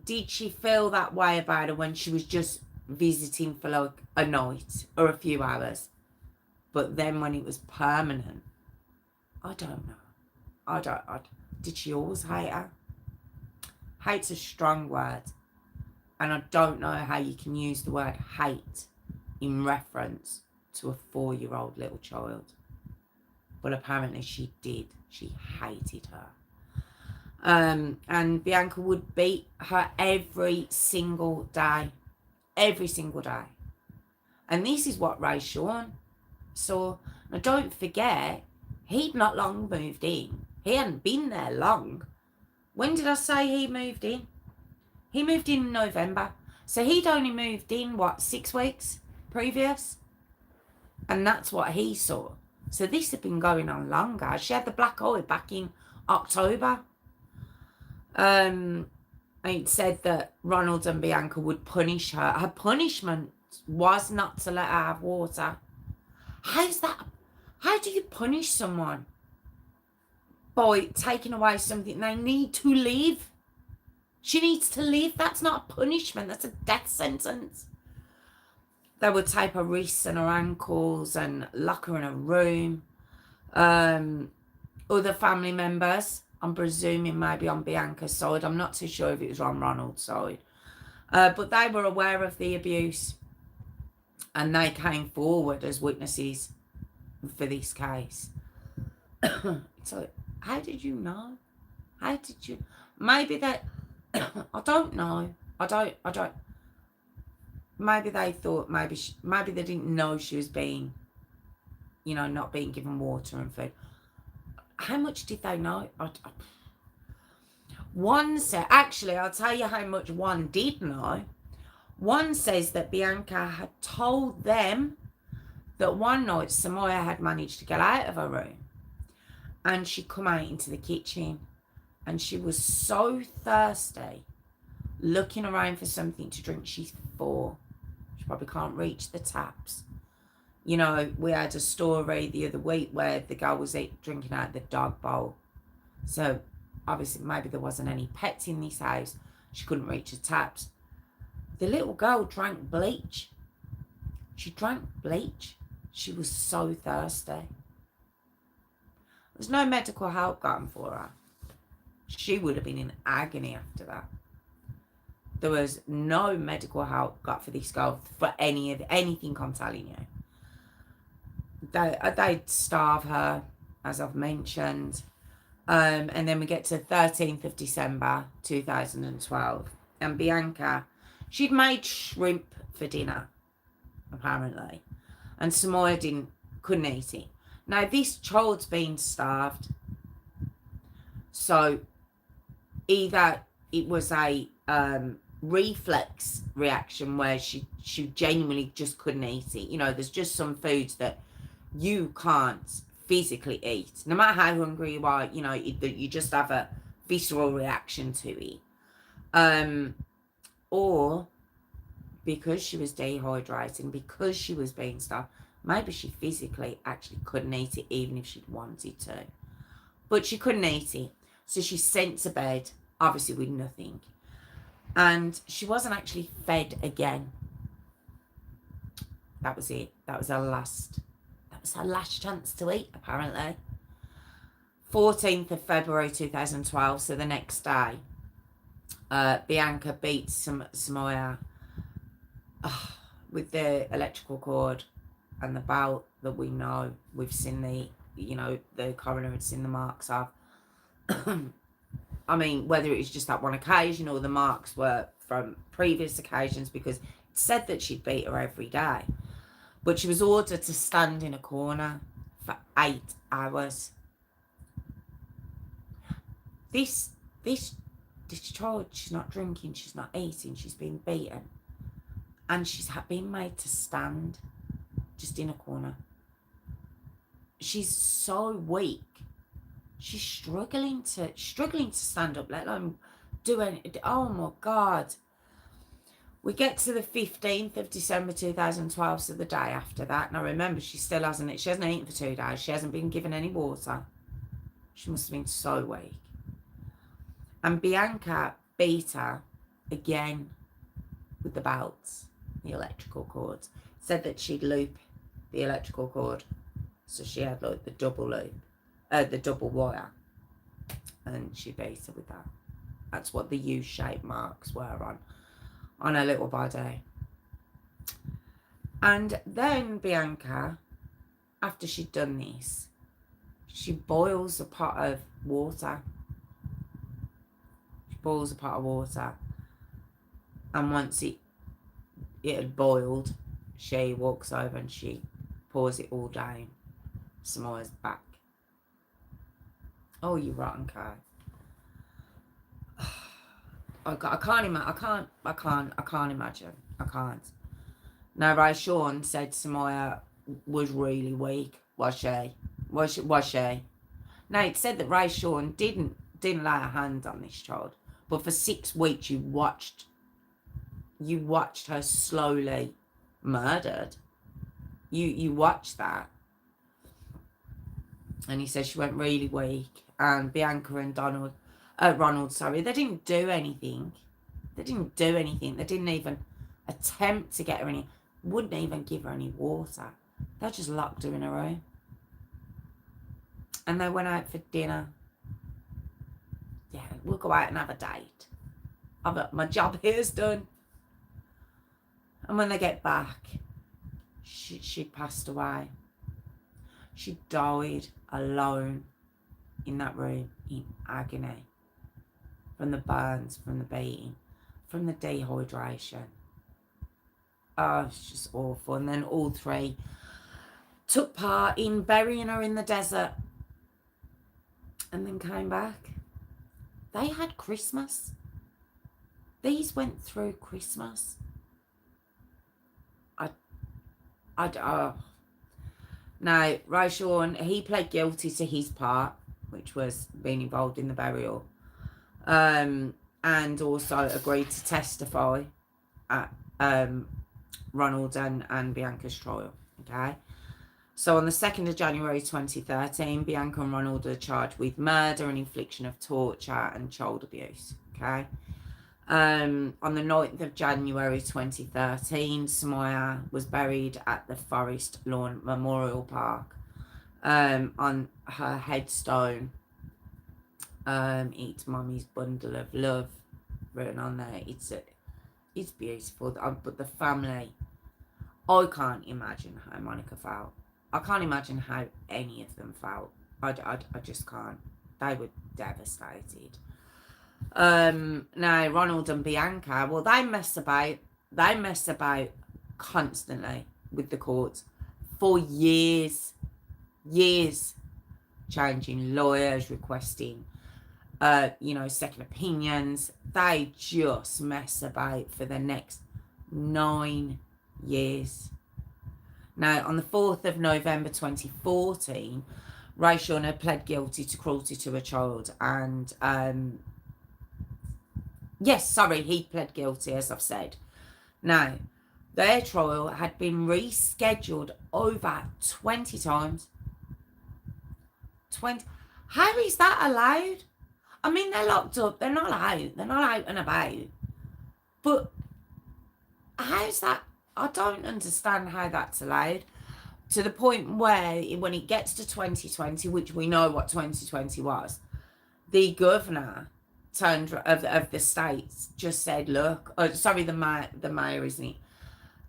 S1: did she feel that way about her when she was just visiting for like a night or a few hours? But then when it was permanent, I don't know. Did she always hate her? Hate's a strong word. And I don't know how you can use the word hate in reference to a 4-year-old little child. But apparently she did. She hated her. And Bianca would beat her every single day. Every single day. And this is what Rayshawn saw. Now don't forget, he'd not long moved in. He hadn't been there long. When did I say he moved in? He moved in November. So he'd only moved in, 6 weeks previous? And that's what he saw. So this had been going on longer. She had the black eye back in October. It said that Ronald and Bianca would punish her. Her punishment was not to let her have water. How's that? How do you punish someone? By taking away something they need to live. She needs to live. That's not a punishment. That's a death sentence. They would tape her wrists and her ankles and lock her in a room. Other family members, I'm presuming maybe on Bianca's side. I'm not too sure if it was on Ronald's side. But they were aware of the abuse. And they came forward as witnesses for this case. So, how did you know? How did you? Maybe that. I don't know. I don't. Maybe they thought. Maybe they didn't know she was being, not being given water and food. How much did they know? One said. Actually, I'll tell you how much one did know. One says that Bianca had told them that one night Samiah had managed to get out of her room and she'd come out into the kitchen and she was so thirsty, looking around for something to drink. She's 4. She probably can't reach the taps. We had a story the other week where the girl was drinking out the dog bowl. So obviously maybe there wasn't any pets in this house. She couldn't reach the taps. The little girl drank bleach. She drank bleach. She was so thirsty. There's no medical help gotten for her. She would have been in agony after that. There was no medical help got for this girl for anything I'm telling you. They'd starve her, as I've mentioned. And then we get to 13th of December 2012. And Bianca, she'd made shrimp for dinner, apparently. And Samiah couldn't eat it. Now, this child's been starved. So, either it was a reflex reaction where she genuinely just couldn't eat it. There's just some foods that you can't physically eat. No matter how hungry you are, you just have a visceral reaction to it. Or because she was dehydrating, because she was being starved, maybe she physically actually couldn't eat it even if she'd wanted to. But she couldn't eat it. So she's sent to bed, obviously with nothing. And she wasn't actually fed again. That was it. That was her last chance to eat, apparently. 14th of February 2012, so the next day, Bianca beats Samiah with the electrical cord and the belt that we know. We've seen the coroner had seen the marks of. I mean, whether it was just that one occasion or the marks were from previous occasions, because it said that she'd beat her every day. But she was ordered to stand in a corner for 8 hours. This child, she's not drinking, she's not eating, she's been beaten. And she's been made to stand just in a corner. She's so weak. She's struggling to stand up, let alone do anything. Oh my God. We get to the 15th of December 2012, so the day after that. Now remember, she hasn't eaten for 2 days. She hasn't been given any water. She must have been so weak. And Bianca beat her again with the belts, the electrical cords. Said that she'd loop the electrical cord. So she had like the double loop, the double wire. And she beat her with that. That's what the U-shaped marks were on her little body. And then Bianca, after she'd done this, she boils a pot of water. She boils a pot of water. And once it had boiled, she walks over and she pours it all down Samiah's back. Oh, you rotten cow. I can't imagine. I can't. Now, Rayshawn said Samiah was really weak. Was she? Now, it said that Rayshawn didn't lay a hand on this child, but for 6 weeks you watched her slowly murdered. You watched that. And he said she went really weak. And Bianca and Ronald, they didn't do anything. They didn't even attempt to get her any, wouldn't even give her any water. They just locked her in a room. And they went out for dinner. Yeah, we'll go out and have a date. My job here's done. And when they get back, she'd passed away. She died alone in that room in agony. From the burns, from the beating, from the dehydration. Oh, it's just awful. And then all 3 took part in burying her in the desert. And then came back. They had Christmas. These went through Christmas. Now, Rayshawn, he pled guilty to his part, which was being involved in the burial. And also agreed to testify at Ronald and Bianca's trial. Okay. So on the 2nd of January 2013, Bianca and Ronald are charged with murder and infliction of torture and child abuse. Okay. On the 9th of January 2013, Samiah was buried at the Forest Lawn Memorial Park. On her headstone, it's Mummy's bundle of love written on there. It's beautiful. But the family, I can't imagine how Monicka felt. I can't imagine how any of them felt. I just can't. They were devastated. Now Ronald and Bianca, well, they mess about constantly with the courts for years, changing lawyers, requesting second opinions. They just mess about for the next 9 years. Now, on the 4th of November 2014, Rayshawn had pled guilty to cruelty to a child, and he pled guilty, as I've said. Now, their trial had been rescheduled over 20 times. 20. How is that allowed? I mean, they're locked up. They're not out. They're not out and about. But how's that? I don't understand how that's allowed. To the point where, when it gets to 2020, which we know what 2020 was, the governor of the states just said, look, the mayor, isn't it?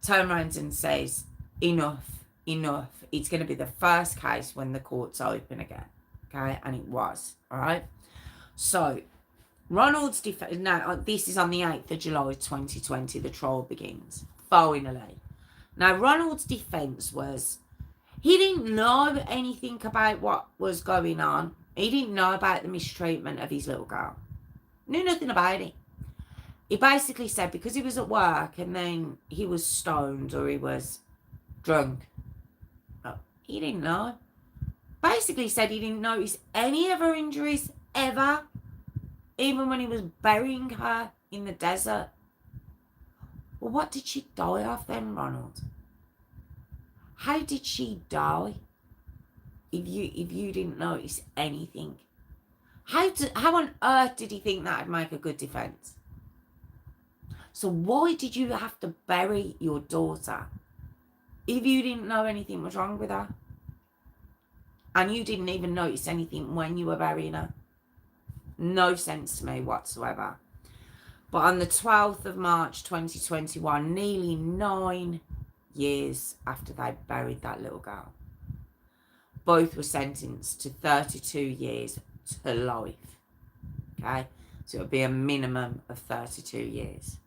S1: Turn around and says, enough. It's going to be the first case when the courts open again. Okay, and it was, all right? So, Ronald's defence, now this is on the 8th of July 2020, the trial begins, finally. Now, Ronald's defence was, he didn't know anything about what was going on. He didn't know about the mistreatment of his little girl. Knew nothing about it. He basically said because he was at work and then he was stoned or he was drunk. He didn't know. Basically said he didn't notice any of her injuries ever. Even when he was burying her in the desert. Well, what did she die of then, Ronald? How did she die if you didn't notice anything? How on earth did he think that would make a good defence? So why did you have to bury your daughter if you didn't know anything was wrong with her? And you didn't even notice anything when you were burying her? No sense to me whatsoever. But on the 12th of March 2021, nearly 9 years after they buried that little girl, both were sentenced to 32 years to life. Okay? So it would be a minimum of 32 years.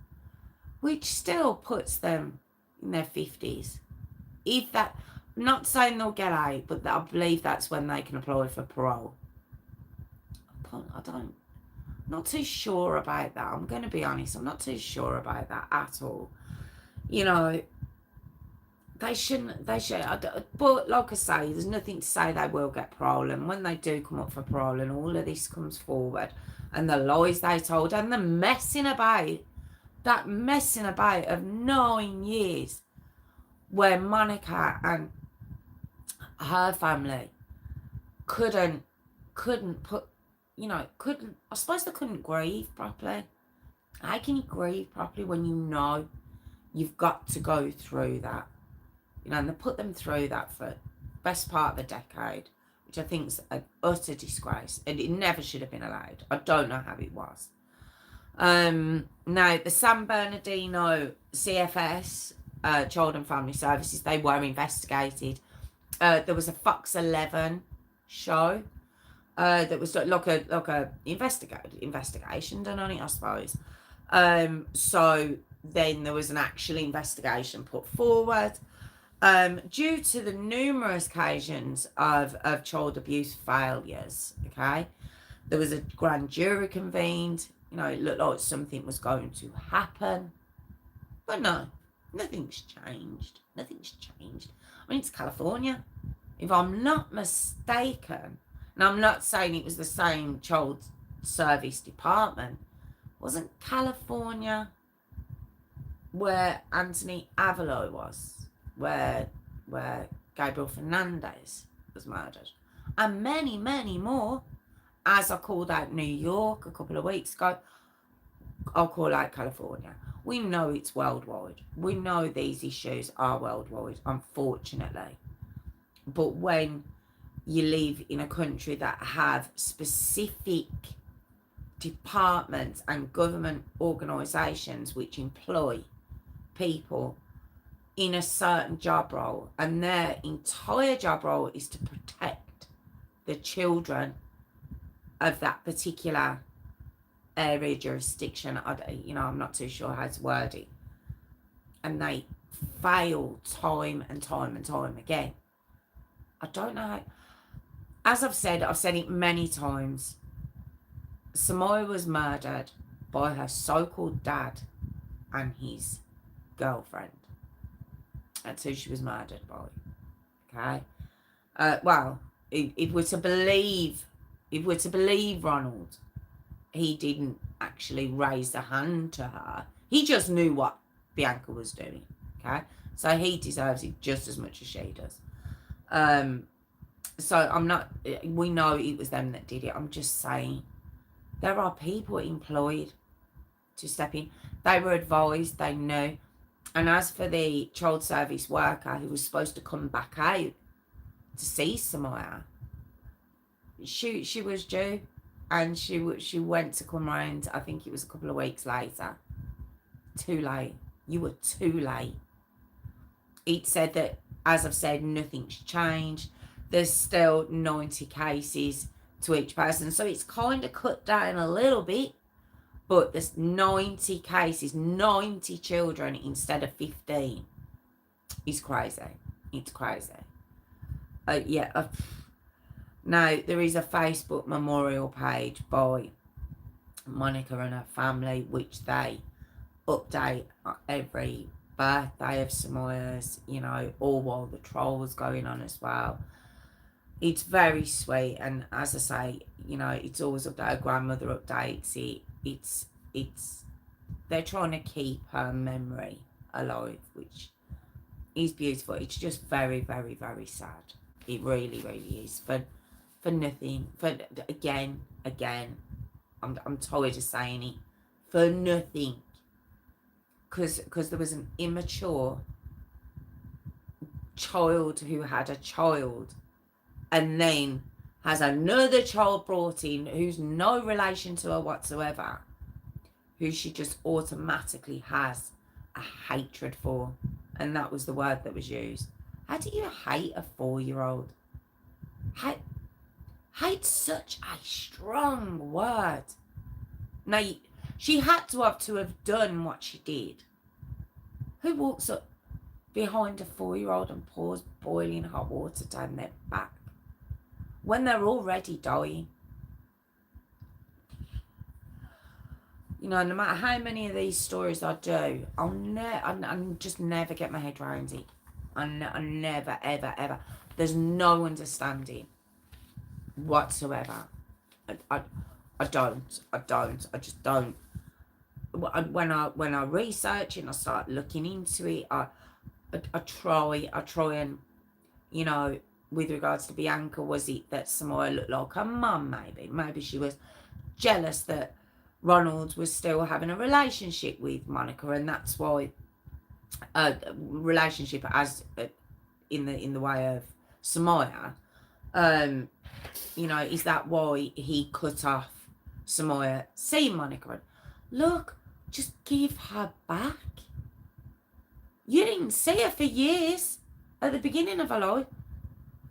S1: Which still puts them in their 50s. If that, I'm not saying they'll get out, but I believe that's when they can apply for parole. I'm not too sure about that. I'm going to be honest. I'm not too sure about that at all. You know, they shouldn't. But like I say, there's nothing to say they will get parole. And when they do come up for parole and all of this comes forward and the lies they told and the messing about of 9 years where Monicka and her family couldn't put, I suppose they couldn't grieve properly. How can you grieve properly when you know you've got to go through that? And they put them through that for the best part of a decade, which I think is an utter disgrace, and it never should have been allowed. I don't know how it was. Now, the San Bernardino CFS, Child and Family Services, they were investigated. There was a Fox 11 show that was like a investigation done on it, I suppose. So then there was an actual investigation put forward. Due to the numerous occasions of child abuse failures, okay, there was a grand jury convened. It looked like something was going to happen. But no, nothing's changed. Nothing's changed. I mean, it's California. If I'm not mistaken, and I'm not saying it was the same child service department, wasn't California where Anthony Avalo was, where Gabriel Fernandez was murdered, and many, many more. As I called out New York a couple of weeks ago, I'll call out California. We know it's worldwide. We know these issues are worldwide, unfortunately. But when you live in a country that have specific departments and government organisations which employ people in a certain job role, and their entire job role is to protect the children of that particular area, jurisdiction, I'm not too sure how to word it, and they fail time and time and time again. I don't know how. As I've said it many times, Samiah was murdered by her so-called dad and his girlfriend. That's who she was murdered by. Okay? Well, if we're to believe Ronald, he didn't actually raise a hand to her. He just knew what Bianca was doing. Okay? So he deserves it just as much as she does. So we know it was them that did it. I'm just saying, there are people employed to step in. They were advised, they knew. And as for the child service worker who was supposed to come back out to see Samiah, she was due, and she went to come round, I think it was a couple of weeks later. Too late. You were too late. It said that, as I've said, nothing's changed. There's still 90 cases to each person. So it's kind of cut down a little bit, but there's 90 cases, 90 children instead of 15. It's crazy. It's crazy. Now, there is a Facebook memorial page by Monicka and her family, which they update every birthday of Samiah's, you know, all while the trial was going on as well. It's very sweet, and as I say, you know, it's always updated. Her grandmother updates it. It's they're trying to keep her memory alive, which is beautiful. It's just very, very, very sad. It really, really is. For nothing. For again. I'm tired of saying it. For nothing. Because there was an immature child who had a child, and then has another child brought in who's no relation to her whatsoever, who she just automatically has a hatred for. And that was the word that was used. How do you hate a 4-year-old? Hate's such a strong word. Now, she had to have done what she did. Who walks up behind a 4-year-old and pours boiling hot water down their back when they're already dying? You know, no matter how many of these stories I do, I'll just never get my head around it. I never, ever, ever. There's no understanding whatsoever. I just don't. When I research and I start looking into it, I try and, you know, with regards to Bianca, was it that Samiah looked like her mum? Maybe she was jealous that Ronald was still having a relationship with Monicka, and that's why relationship as in the way of Samiah. You know, is that why he cut off Samiah seeing Monicka? And look, just give her back. You didn't see her for years at the beginning of her life.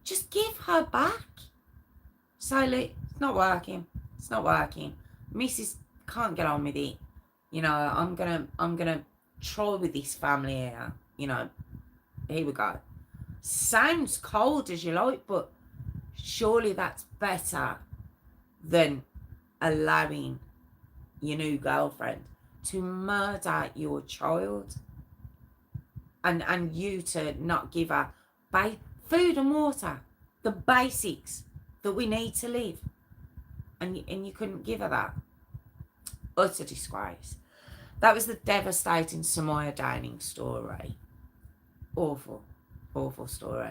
S1: Just give her back. Silly, it's not working. It's not working. Mrs. can't get on with it. You know, I'm gonna try with this family here. You know, here we go. Sounds cold as you like, but surely that's better than allowing your new girlfriend to murder your child, and you to not give her food and water, the basics that we need to live, and you couldn't give her that. Utter disgrace. That was the devastating Samiah Downing story. Awful story.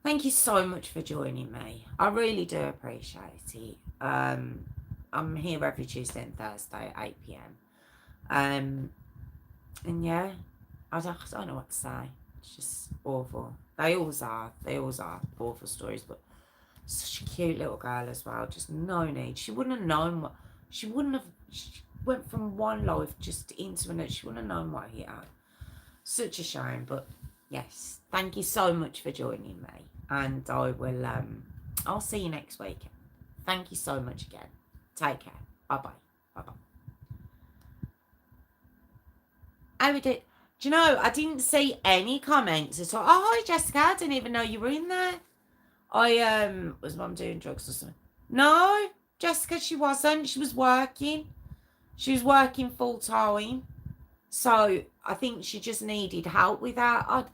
S1: Thank you so much for joining me. I really do appreciate it. I'm here every Tuesday and Thursday at 8 p.m. And yeah, I don't know what to say. It's just awful. They always are awful stories, but such a cute little girl as well. Just no need. She wouldn't have known what. She went from one life just into another. She wouldn't have known what hit her. Such a shame, but yes, thank you so much for joining me, and I will. I'll see you next week. Thank you so much again. Take care. Bye bye. How we did? Do you know, I didn't see any comments at all. Oh, hi Jessica, I didn't even know you were in there. Was mum doing drugs or something? No, Jessica, she wasn't. She was working. She was working full time. So I think she just needed help with that.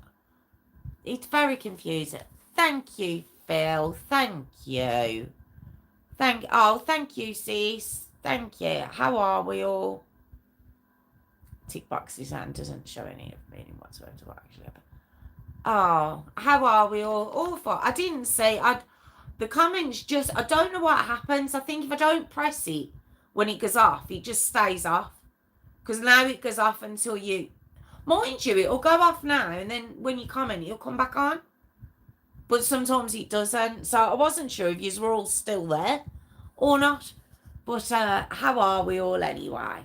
S1: It's very confusing. Thank you, Phil. Thank you. Thank you, sis. Thank you. How are we all? Tick boxes and doesn't show any of meaning whatsoever to what actually happened. Oh, how are we all? Awful. I didn't see. The comments just. I don't know what happens. I think if I don't press it when it goes off, it just stays off. Because now it goes off until you. Mind you, it'll go off now, and then when you comment, it'll come back on. But sometimes it doesn't. So I wasn't sure if you were all still there or not. But how are we all anyway?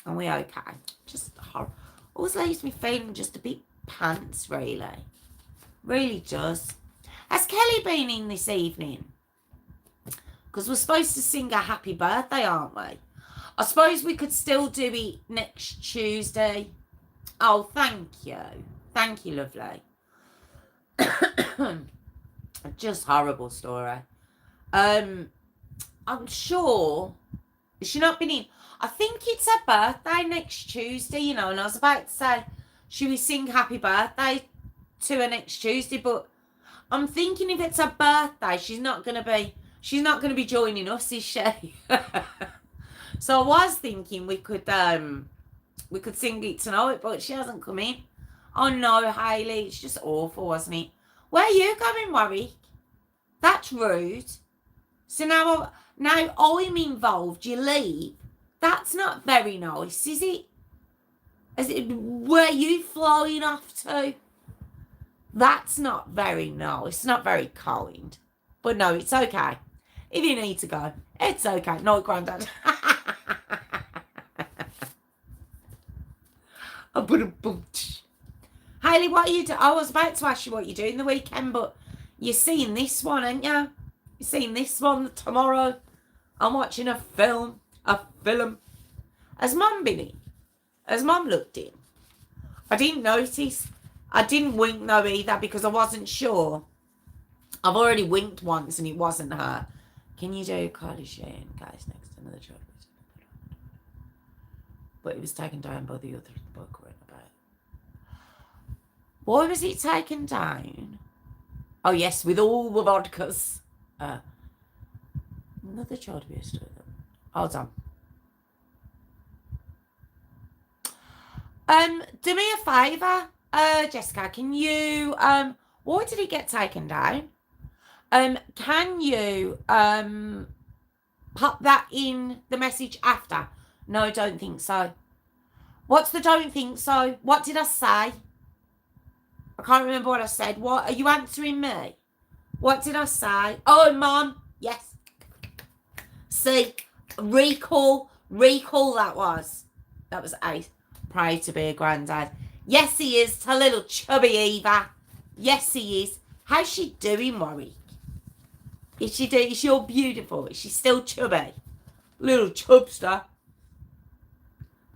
S1: Are we okay? Just horrible. Always leaves me feeling just a bit pants, really. Really does. Has Kelly been in this evening? Because we're supposed to sing a happy birthday, aren't we? I suppose we could still do it next Tuesday. Oh, thank you. Thank you, lovely. Just horrible story. I'm sure she not been in. I think it's her birthday next Tuesday, you know, and I was about to say, should we sing happy birthday to her next Tuesday? But I'm thinking if it's her birthday, she's not gonna be joining us, is she? So I was thinking we could sing it tonight, but she hasn't come in. Oh no, Hayley, it's just awful, wasn't it? Where are you going, Warwick? That's rude. So now I'm involved, you leave. That's not very nice, is it? Where are you flying off to? That's not very nice, not very kind. But no, it's okay. If you need to go, it's okay. No, Grandad. Hayley, what are you doing? I was about to ask you what you're doing the weekend, but you're seeing this one, ain't you? You're seeing this one tomorrow. I'm watching a film. Has Mum been in? Has Mum looked in? I didn't notice. I didn't wink no either because I wasn't sure. I've already winked once and it wasn't her. Can you do Carly Shane, guys, next to another child? But it was taken down by the other book we're about. Why was it taken down? Oh yes, with all the vodkas. Another child abuse story. Hold on. Do me a favour, Jessica. Can you why did it get taken down? Can you pop that in the message after? No, don't think so. What's the don't think so? What did I say? I can't remember what I said. What are you answering me? What did I say? Oh, Mum. Yes. See, recall that was. That was Ace. Pray to be a granddad. Yes, he is. To little chubby Eva. Yes, he is. How's she doing, Warwick? Is she all beautiful? Is she still chubby? Little chubster.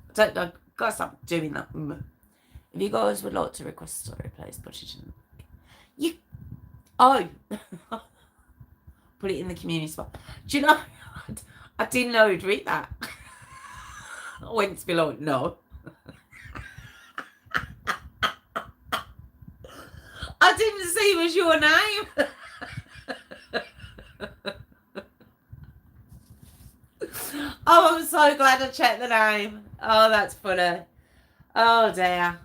S1: I don't know. Gotta stop doing that. If you guys would like to request a story, please put it in. Put it in the community spot. Do you know? I didn't know he'd read that. I went to be like, no. I didn't see it was your name. Oh, I'm so glad I checked the name. Oh, that's funny. Oh dear.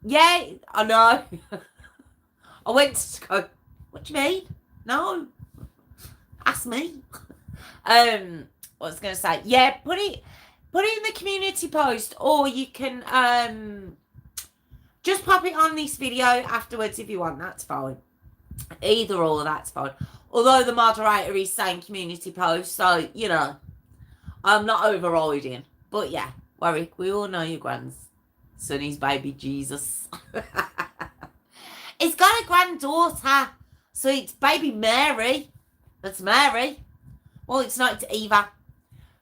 S1: Yeah, I know. I went to go, what do you mean? No. Ask me. What was I gonna say? Yeah, put it in the community post, or you can just pop it on this video afterwards if you want. That's fine. Either or, that's fine. Although the moderator is saying community post, so you know, I'm not overriding. But yeah, Warwick, we all know your grandson's baby Jesus. It's got a granddaughter, so it's baby Mary. That's Mary. Well, it's not, it's Eva.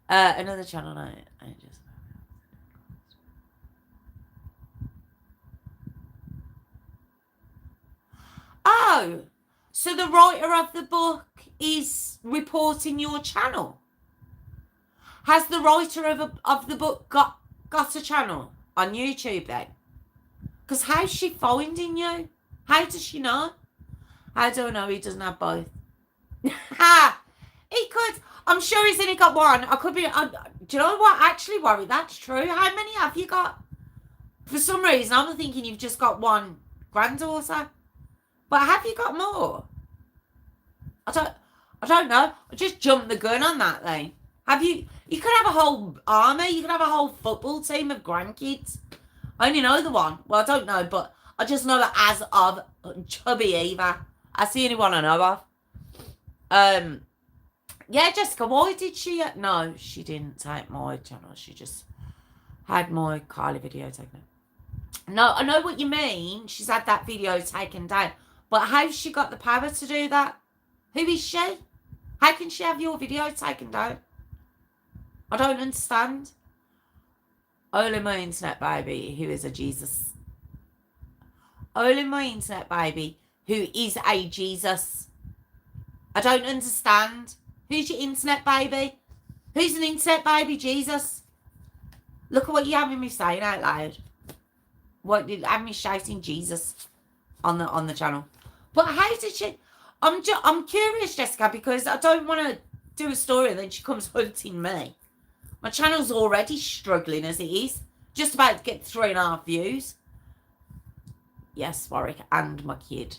S1: Another channel. Oh, so the writer of the book is reporting your channel. Has the writer of the book got a channel on YouTube then? Because how's she finding you? How does she know? I don't know. He doesn't have both. Ha! He could. I'm sure he's only got one. I could be. Do you know what? Actually, Warwick, that's true. How many have you got? For some reason, I'm thinking you've just got one granddaughter. But have you got more? I don't know. I just jumped the gun on that then. Have you? You could have a whole army. You could have a whole football team of grandkids. I only know the one. Well, I don't know, but I just know that as of Chubby Eva. That's the only one I know of. Yeah, Jessica, why did she? No, she didn't take my channel. She just had my Kylie video taken. No, I know what you mean. She's had that video taken down. But how's she got the power to do that? Who is she? How can she have your video taken down? I don't understand. Only my internet baby who is a Jesus. Only my internet baby who is a Jesus. I don't understand. Who's your internet baby? Who's an internet baby, Jesus? Look at what you're having me saying out loud. What did have me shouting Jesus on the channel? But how did she? I'm curious, Jessica, because I don't want to do a story and then she comes hunting me. My channel's already struggling as it is. Just about to get 3.5 views. Yes, Warwick and my kid.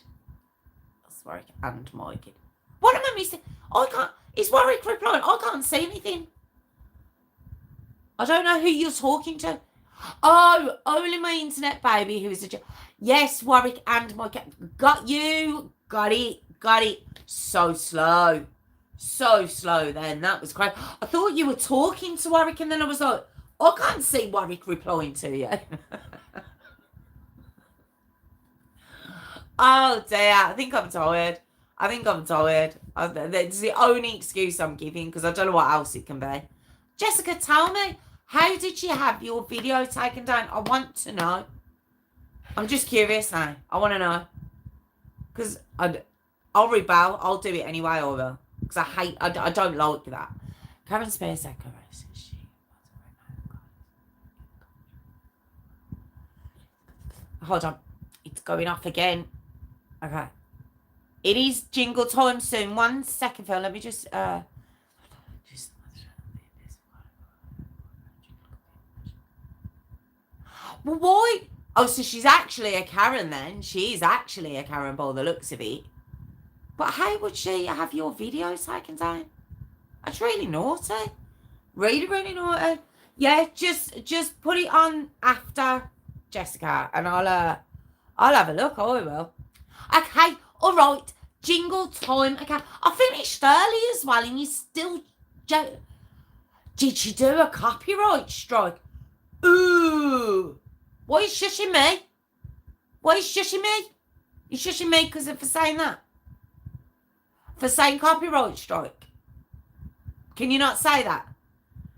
S1: Yes, Warwick and my kid. What am I missing? I can't. Is Warwick replying? I can't see anything. I don't know who you're talking to. Oh, only my internet baby who is a... Yes, Warwick and my cat. Got you. Got it. Got it. So slow. So slow then. That was crazy. I thought you were talking to Warwick and then I was like, I can't see Warwick replying to you. Oh dear. I think I'm tired. That's the only excuse I'm giving because I don't know what else it can be. Jessica, tell me, how did you have your video taken down? I want to know. I'm just curious now. I want to know. Because I'll rebel. I'll do it anyway, I will. Because I don't like that. Karen Spears Echo. Hold on. It's going off again. Okay. It is jingle time soon. 1 second, Phil. Let me just well, why? Oh, so she's actually a Karen then. She is actually a Karen by the looks of it. But how would she have your video taken down? That's really naughty. Really, really naughty. Yeah, just put it on after, Jessica, and I'll have a look. I will. Okay, all right. Jingle time. Okay, I finished early as well, and you still... Did she do a copyright strike? Ooh. Why is shushing me? Why is shushing me? You're shushing me because of for saying that? For saying copyright strike? Can you not say that?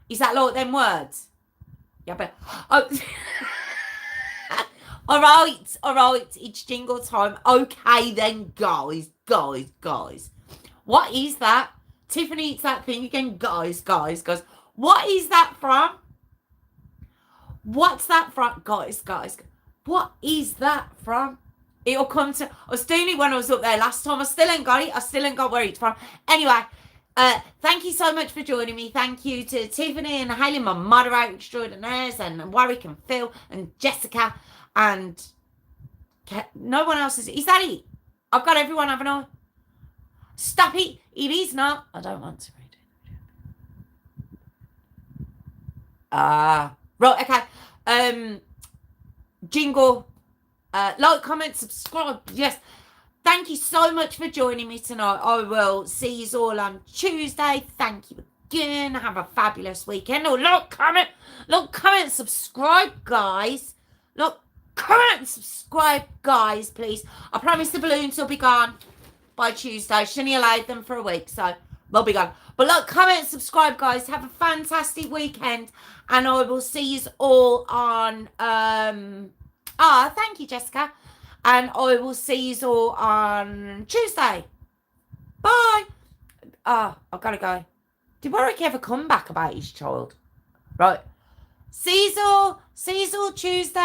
S1: Is that like them words? Yeah, but... Oh. All right. It's jingle time. Okay then, guys. What is that? Tiffany, it's that thing again. Guys. What is that from? What's that from? Guys. What is that from? It'll come to... I was doing it when I was up there last time. I still ain't got it. I still ain't got where it's from. Anyway, thank you so much for joining me. Thank you to Tiffany and Haley, my moderator extraordinaires, and Warwick and Phil and Jessica. And no one else is that it? I've got everyone, haven't I? Stop it. It is not. I don't want to read it. Right, okay. Jingle. Like, comment, subscribe. Yes. Thank you so much for joining me tonight. I will see you all on Tuesday. Thank you again. Have a fabulous weekend. Oh, comment, subscribe, guys. Comment, subscribe, guys, please. I promise the balloons will be gone by Tuesday. Shouldn't allowed them for a week, so they'll be gone. But comment, subscribe, guys. Have a fantastic weekend, and I will see you all on. Thank you, Jessica, and I will see you all on Tuesday. Bye. I've got to go. Did Warwick ever come back about his child? Right. See you all Tuesday.